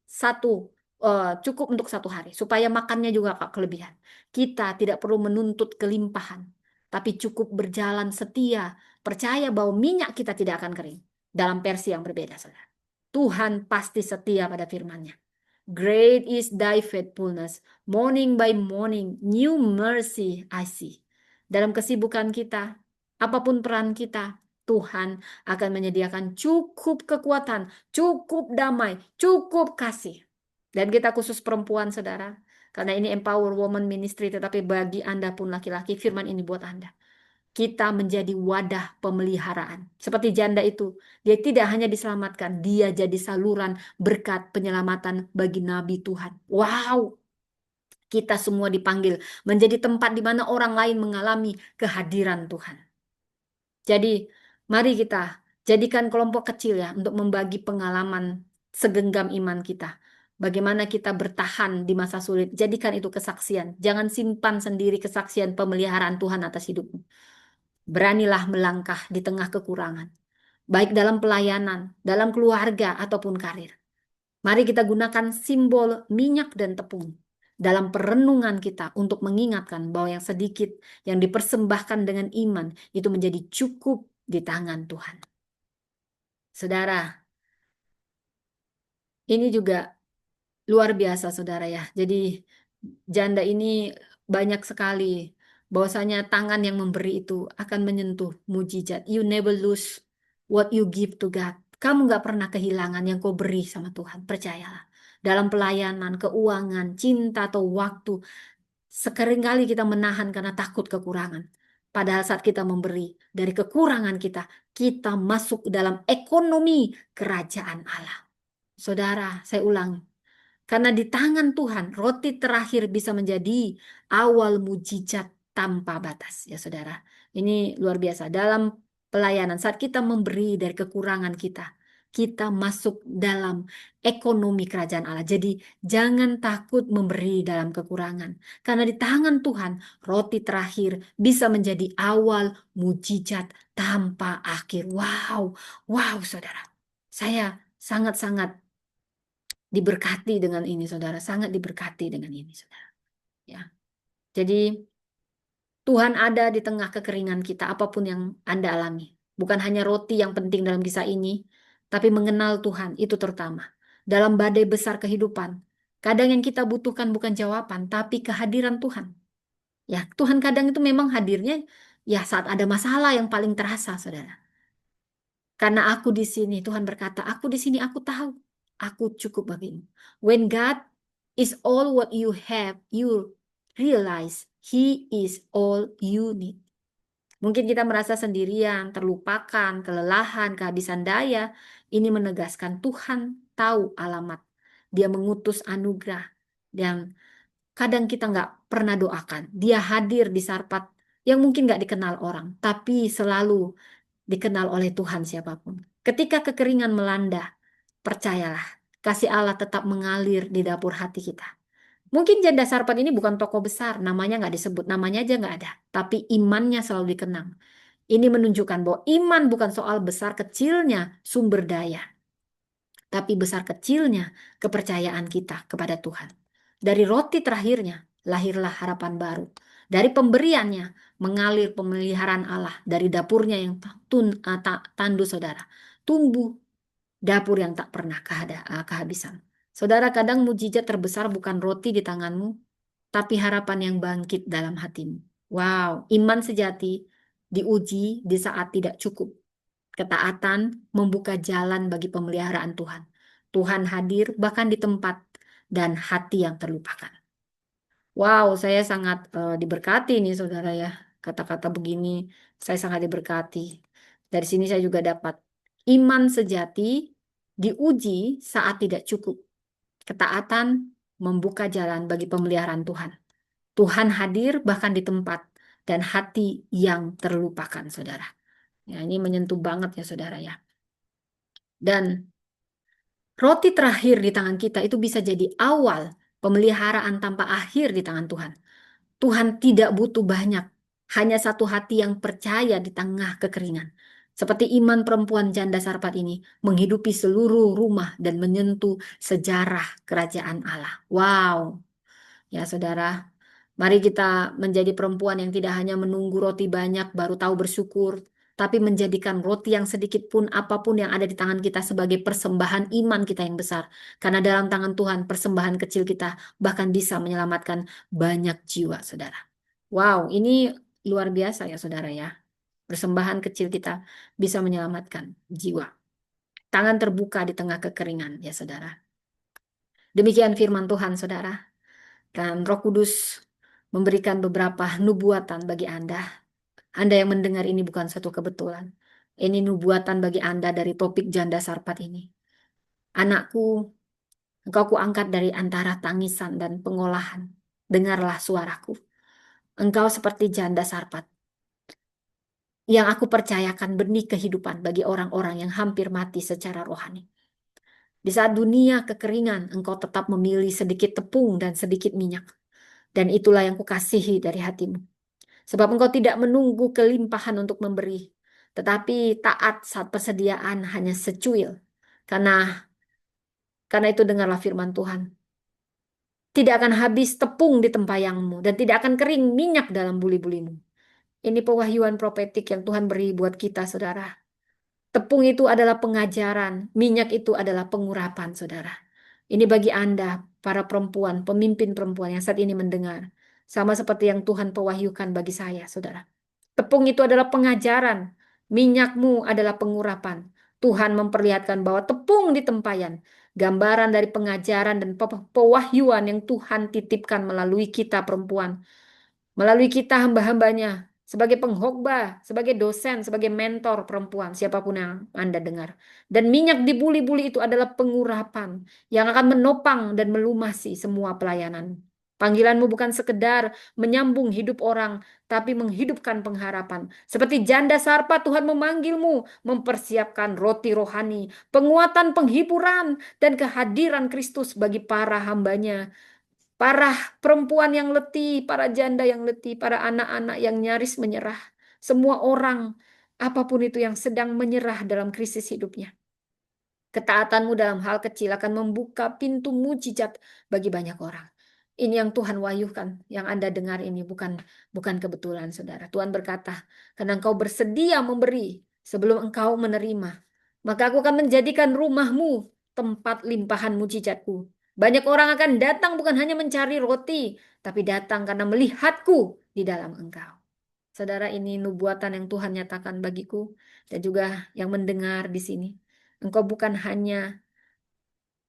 untuk satu hari supaya makannya juga Kak, kelebihan. Kita tidak perlu menuntut kelimpahan, tapi cukup berjalan setia, percaya bahwa minyak kita tidak akan kering. Dalam versi yang berbeda, saudara. Tuhan pasti setia pada firman-Nya. Great is thy faithfulness, morning by morning, new mercy I see. Dalam kesibukan kita, apapun peran kita, Tuhan akan menyediakan cukup kekuatan, cukup damai, cukup kasih. Dan kita khusus perempuan, saudara. Karena ini Empower Woman Ministry, tetapi bagi Anda pun laki-laki, firman ini buat Anda. Kita menjadi wadah pemeliharaan. Seperti janda itu, dia tidak hanya diselamatkan, dia jadi saluran berkat penyelamatan bagi nabi Tuhan. Wow, kita semua dipanggil menjadi tempat di mana orang lain mengalami kehadiran Tuhan. Jadi, mari kita jadikan kelompok kecil ya untuk membagi pengalaman segenggam iman kita. Bagaimana kita bertahan di masa sulit. Jadikan itu kesaksian. Jangan simpan sendiri kesaksian pemeliharaan Tuhan atas hidupmu. Beranilah melangkah di tengah kekurangan, baik dalam pelayanan, dalam keluarga, ataupun karir. Mari kita gunakan simbol minyak dan tepung dalam perenungan kita untuk mengingatkan bahwa yang sedikit yang dipersembahkan dengan iman itu menjadi cukup di tangan Tuhan. Saudara, ini juga luar biasa, saudara ya. Jadi janda ini banyak sekali bahwasanya tangan yang memberi itu akan menyentuh mujizat. You never lose what you give to God. Kamu nggak pernah kehilangan yang kau beri sama Tuhan. Percayalah. Dalam pelayanan, keuangan, cinta atau waktu, seringkali kita menahan karena takut kekurangan. Padahal saat kita memberi dari kekurangan kita, kita masuk dalam ekonomi kerajaan Allah. Saudara, saya ulang. Karena di tangan Tuhan, roti terakhir bisa menjadi awal mujizat tanpa batas. Ya saudara, ini luar biasa. Dalam pelayanan, saat kita memberi dari kekurangan kita, kita masuk dalam ekonomi kerajaan Allah. Jadi jangan takut memberi dalam kekurangan. Karena di tangan Tuhan, roti terakhir bisa menjadi awal mujizat tanpa akhir. Wow, wow saudara. Saya sangat-sangat diberkati dengan ini, saudara. Sangat diberkati dengan ini, saudara. Ya. Jadi Tuhan ada di tengah kekeringan kita, apapun yang Anda alami. Bukan hanya roti yang penting dalam kisah ini, tapi mengenal Tuhan itu terutama. Dalam badai besar kehidupan, kadang yang kita butuhkan bukan jawaban, tapi kehadiran Tuhan. Ya, Tuhan kadang itu memang hadirnya ya saat ada masalah yang paling terasa, saudara. Karena aku di sini, Tuhan berkata, aku di sini, aku tahu, aku cukup bagimu. When God is all what you have, you realize He is all you need. Mungkin kita merasa sendirian, terlupakan, kelelahan, kehabisan daya. Ini menegaskan Tuhan tahu alamat. Dia mengutus anugerah. Dan kadang kita nggak pernah doakan. Dia hadir di Sarpat yang mungkin nggak dikenal orang, tapi selalu dikenal oleh Tuhan siapapun. Ketika kekeringan melanda, percayalah, kasih Allah tetap mengalir di dapur hati kita. Mungkin janda Sarpat ini bukan tokoh besar, namanya nggak disebut, namanya aja nggak ada. Tapi imannya selalu dikenang. Ini menunjukkan bahwa iman bukan soal besar kecilnya sumber daya, tapi besar kecilnya kepercayaan kita kepada Tuhan. Dari roti terakhirnya, lahirlah harapan baru. Dari pemberiannya, mengalir pemeliharaan Allah. Dari dapurnya yang tandu saudara. Tumbuh dapur yang tak pernah kehabisan. Saudara, kadang mujizat terbesar bukan roti di tanganmu, tapi harapan yang bangkit dalam hatimu. Wow, iman sejati diuji di saat tidak cukup. Ketaatan membuka jalan bagi pemeliharaan Tuhan. Tuhan hadir bahkan di tempat dan hati yang terlupakan. Wow, saya sangat diberkati nih saudara ya. Kata-kata begini, saya sangat diberkati. Dari sini saya juga dapat iman sejati diuji saat tidak cukup. Ketaatan membuka jalan bagi pemeliharaan Tuhan. Tuhan hadir bahkan di tempat dan hati yang terlupakan, saudara. Ya, ini menyentuh banget ya, saudara ya. Dan roti terakhir di tangan kita itu bisa jadi awal pemeliharaan tanpa akhir di tangan Tuhan. Tuhan tidak butuh banyak, hanya satu hati yang percaya di tengah kekeringan. Seperti iman perempuan janda Sarfat ini menghidupi seluruh rumah dan menyentuh sejarah kerajaan Allah. Wow, ya saudara, mari kita menjadi perempuan yang tidak hanya menunggu roti banyak baru tahu bersyukur, tapi menjadikan roti yang sedikit pun apapun yang ada di tangan kita sebagai persembahan iman kita yang besar. Karena dalam tangan Tuhan persembahan kecil kita bahkan bisa menyelamatkan banyak jiwa, saudara. Wow, ini luar biasa ya saudara ya. Persembahan kecil kita bisa menyelamatkan jiwa. Tangan terbuka di tengah kekeringan ya saudara. Demikian firman Tuhan saudara. Dan Roh Kudus memberikan beberapa nubuatan bagi Anda. Anda yang mendengar ini bukan satu kebetulan. Ini nubuatan bagi Anda dari topik janda Sarfat ini. Anakku, engkau kuangkat dari antara tangisan dan pengolahan. Dengarlah suaraku. Engkau seperti janda Sarfat yang aku percayakan benih kehidupan bagi orang-orang yang hampir mati secara rohani. Di saat dunia kekeringan, engkau tetap memilih sedikit tepung dan sedikit minyak. Dan itulah yang kukasihi dari hatimu. Sebab engkau tidak menunggu kelimpahan untuk memberi, tetapi taat saat persediaan hanya secuil. Karena itu dengarlah firman Tuhan. Tidak akan habis tepung di tempayangmu dan tidak akan kering minyak dalam buli-bulimu. Ini pewahyuan profetik yang Tuhan beri buat kita, saudara. Tepung itu adalah pengajaran, minyak itu adalah pengurapan, saudara. Ini bagi Anda, para perempuan, pemimpin perempuan yang saat ini mendengar. Sama seperti yang Tuhan pewahyukan bagi saya, saudara. Tepung itu adalah pengajaran, minyakmu adalah pengurapan. Tuhan memperlihatkan bahwa tepung di tempayan, gambaran dari pengajaran dan pewahyuan yang Tuhan titipkan melalui kita perempuan, melalui kita hamba-hambanya, sebagai pengkhotbah, sebagai dosen, sebagai mentor perempuan, siapapun yang Anda dengar. Dan minyak di buli-buli itu adalah pengurapan yang akan menopang dan melumasi semua pelayanan. Panggilanmu bukan sekedar menyambung hidup orang, tapi menghidupkan pengharapan. Seperti janda Sarpa, Tuhan memanggilmu mempersiapkan roti rohani, penguatan penghiburan, dan kehadiran Kristus bagi para hambanya. Para perempuan yang letih, para janda yang letih, para anak-anak yang nyaris menyerah. Semua orang, apapun itu yang sedang menyerah dalam krisis hidupnya. Ketaatanmu dalam hal kecil akan membuka pintu mujizat bagi banyak orang. Ini yang Tuhan wahyukan, yang Anda dengar ini bukan kebetulan, saudara. Tuhan berkata, karena engkau bersedia memberi sebelum engkau menerima, maka aku akan menjadikan rumahmu tempat limpahan mujizatku. Banyak orang akan datang bukan hanya mencari roti, tapi datang karena melihatku di dalam engkau. Saudara, ini nubuatan yang Tuhan nyatakan bagiku dan juga yang mendengar di sini. Engkau bukan hanya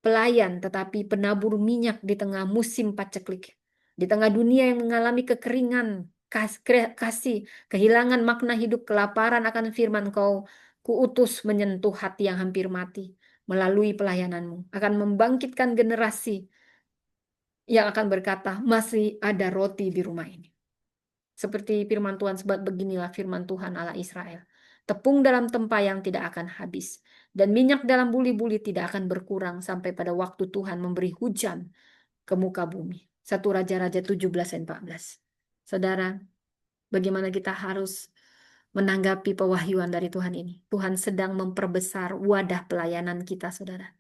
pelayan, tetapi penabur minyak di tengah musim paceklik. Di tengah dunia yang mengalami kekeringan, kasih, kehilangan makna hidup, kelaparan akan firman Kau, kuutus menyentuh hati yang hampir mati. Melalui pelayananmu, akan membangkitkan generasi yang akan berkata, masih ada roti di rumah ini. Seperti firman Tuhan, sebab beginilah firman Tuhan Allah Israel. Tepung dalam tempayang tidak akan habis, dan minyak dalam buli-buli tidak akan berkurang sampai pada waktu Tuhan memberi hujan ke muka bumi. 1 Raja-Raja 17 dan 14. Saudara, bagaimana kita harus menanggapi pewahyuan dari Tuhan ini? Tuhan sedang memperbesar wadah pelayanan kita, saudara.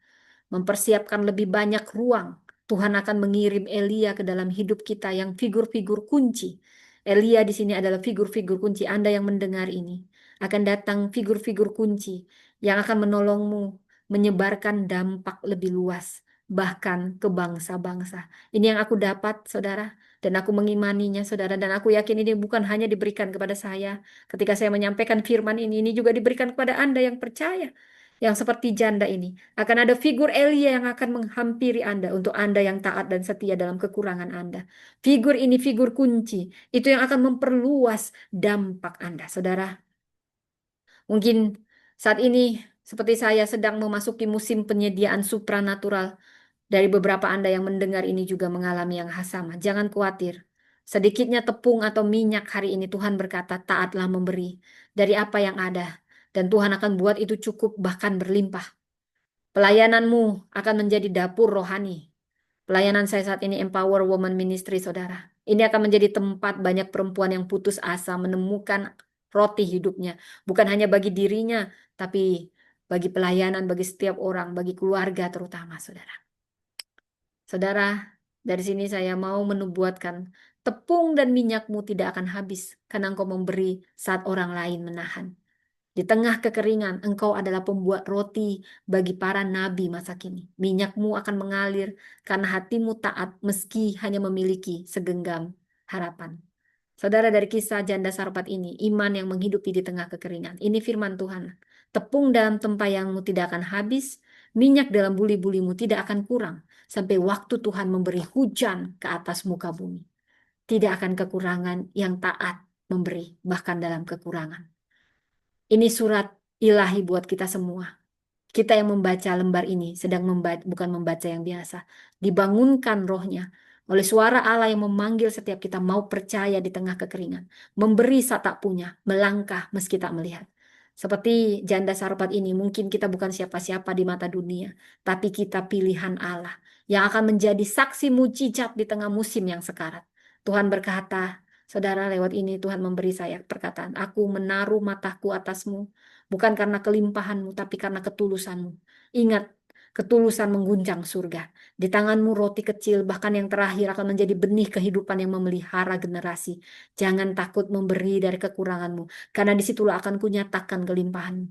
Mempersiapkan lebih banyak ruang. Tuhan akan mengirim Elia ke dalam hidup kita yang figur-figur kunci. Elia di sini adalah figur-figur kunci. Anda yang mendengar ini akan datang figur-figur kunci yang akan menolongmu menyebarkan dampak lebih luas bahkan ke bangsa-bangsa. Ini yang aku dapat, saudara. Dan aku mengimaninya, saudara. Dan aku yakin ini bukan hanya diberikan kepada saya. Ketika saya menyampaikan firman ini juga diberikan kepada Anda yang percaya. Yang seperti janda ini. Akan ada figur Elia yang akan menghampiri Anda untuk Anda yang taat dan setia dalam kekurangan Anda. Figur ini figur kunci. Itu yang akan memperluas dampak Anda, saudara. Mungkin saat ini seperti saya sedang memasuki musim penyediaan supranatural. Dari beberapa Anda yang mendengar ini juga mengalami yang sama. Jangan khawatir. Sedikitnya tepung atau minyak hari ini Tuhan berkata taatlah memberi dari apa yang ada. Dan Tuhan akan buat itu cukup bahkan berlimpah. Pelayananmu akan menjadi dapur rohani. Pelayanan saya saat ini Empower Woman Ministry, saudara. Ini akan menjadi tempat banyak perempuan yang putus asa menemukan roti hidupnya. Bukan hanya bagi dirinya, tapi bagi pelayanan, bagi setiap orang, bagi keluarga terutama, saudara. Saudara, dari sini saya mau menubuatkan, tepung dan minyakmu tidak akan habis karena engkau memberi saat orang lain menahan. Di tengah kekeringan, engkau adalah pembuat roti bagi para nabi masa kini. Minyakmu akan mengalir karena hatimu taat meski hanya memiliki segenggam harapan. Saudara, dari kisah janda Sarpat ini, iman yang menghidupi di tengah kekeringan. Ini firman Tuhan. Tepung dalam tempayanmu tidak akan habis, minyak dalam buli-bulimu tidak akan kurang, sampai waktu Tuhan memberi hujan ke atas muka bumi. Tidak akan kekurangan yang taat memberi, bahkan dalam kekurangan. Ini surat ilahi buat kita semua. Kita yang membaca lembar ini sedang membaca, bukan membaca yang biasa. Dibangunkan rohnya oleh suara Allah yang memanggil setiap kita mau percaya di tengah kekeringan. Memberi saat tak punya, melangkah meski tak melihat. Seperti janda Sarpat ini, mungkin kita bukan siapa-siapa di mata dunia, tapi kita pilihan Allah yang akan menjadi saksi mujizat di tengah musim yang sekarat. Tuhan berkata, saudara, lewat ini Tuhan memberi saya perkataan, aku menaruh mataku atasmu, bukan karena kelimpahanmu, tapi karena ketulusanmu. Ingat, ketulusan mengguncang surga. Di tanganmu roti kecil, bahkan yang terakhir akan menjadi benih kehidupan yang memelihara generasi. Jangan takut memberi dari kekuranganmu, karena disitulah akan kunyatakan kelimpahanmu.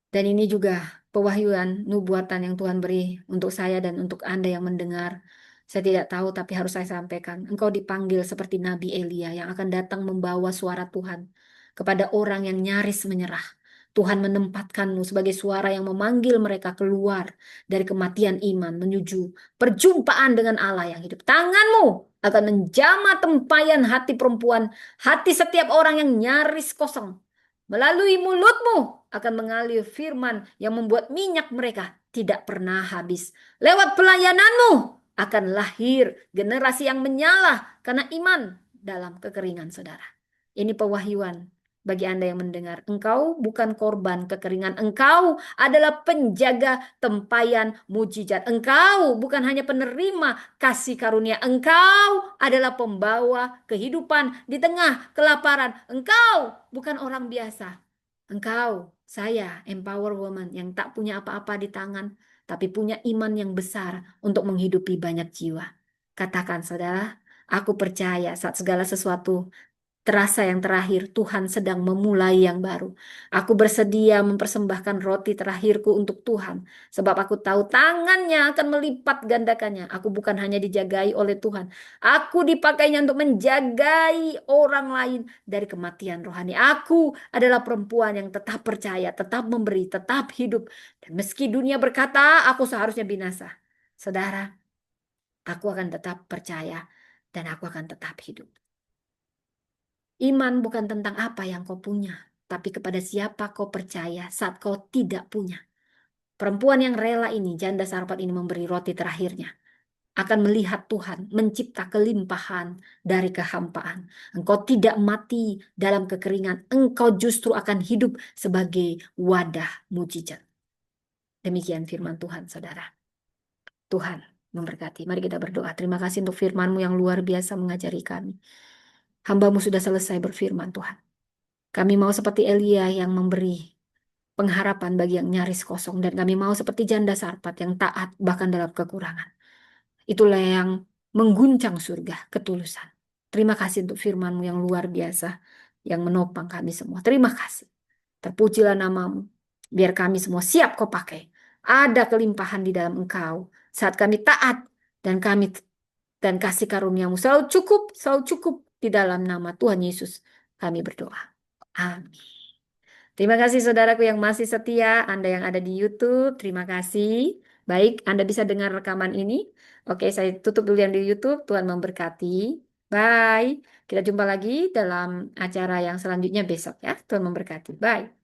Dan ini juga pewahyuan, nubuatan yang Tuhan beri untuk saya dan untuk Anda yang mendengar. Saya tidak tahu, tapi harus saya sampaikan. Engkau dipanggil seperti Nabi Elia yang akan datang membawa suara Tuhan kepada orang yang nyaris menyerah. Tuhan menempatkanmu sebagai suara yang memanggil mereka keluar dari kematian iman menuju perjumpaan dengan Allah yang hidup. Tanganmu akan menjamah tempayan hati perempuan, hati setiap orang yang nyaris kosong. Melalui mulutmu akan mengalir firman yang membuat minyak mereka tidak pernah habis. Lewat pelayananmu akan lahir generasi yang menyala karena iman dalam kekeringan, saudara. Ini pewahyuan bagi Anda yang mendengar. Engkau bukan korban kekeringan. Engkau adalah penjaga tempayan mujizat. Engkau bukan hanya penerima kasih karunia. Engkau adalah pembawa kehidupan di tengah kelaparan. Engkau bukan orang biasa. Engkau, saya, empower woman yang tak punya apa-apa di tangan, tapi punya iman yang besar untuk menghidupi banyak jiwa. Katakan, saudara, aku percaya saat segala sesuatu terasa yang terakhir, Tuhan sedang memulai yang baru. Aku bersedia mempersembahkan roti terakhirku untuk Tuhan. Sebab aku tahu tangannya akan melipat gandakannya. Aku bukan hanya dijagai oleh Tuhan. Aku dipakainya untuk menjagai orang lain dari kematian rohani. Aku adalah perempuan yang tetap percaya, tetap memberi, tetap hidup. Dan meski dunia berkata, aku seharusnya binasa. Saudara, aku akan tetap percaya dan aku akan tetap hidup. Iman bukan tentang apa yang kau punya, tapi kepada siapa kau percaya saat kau tidak punya. Perempuan yang rela ini, janda Sarpat ini memberi roti terakhirnya, akan melihat Tuhan mencipta kelimpahan dari kehampaan. Engkau tidak mati dalam kekeringan, engkau justru akan hidup sebagai wadah mujizat. Demikian firman Tuhan, saudara. Tuhan memberkati. Mari kita berdoa. Terima kasih untuk firman-Mu yang luar biasa mengajari kami. Hamba-Mu sudah selesai berfirman, Tuhan. Kami mau seperti Elia yang memberi pengharapan bagi yang nyaris kosong. Dan kami mau seperti janda Sarpat yang taat bahkan dalam kekurangan. Itulah yang mengguncang surga, ketulusan. Terima kasih untuk firman-Mu yang luar biasa. Yang menopang kami semua. Terima kasih. Terpujilah nama-Mu. Biar kami semua siap Kau pakai. Ada kelimpahan di dalam Engkau. Saat kami taat dan kami dan kasih karuniamu selalu cukup di dalam nama Tuhan Yesus. Kami berdoa. Amin. Terima kasih saudaraku yang masih setia, Anda yang ada di YouTube, terima kasih. Baik, Anda bisa dengar rekaman ini. Oke, saya tutup dulu yang di YouTube. Tuhan memberkati. Bye. Kita jumpa lagi dalam acara yang selanjutnya besok ya. Tuhan memberkati. Bye.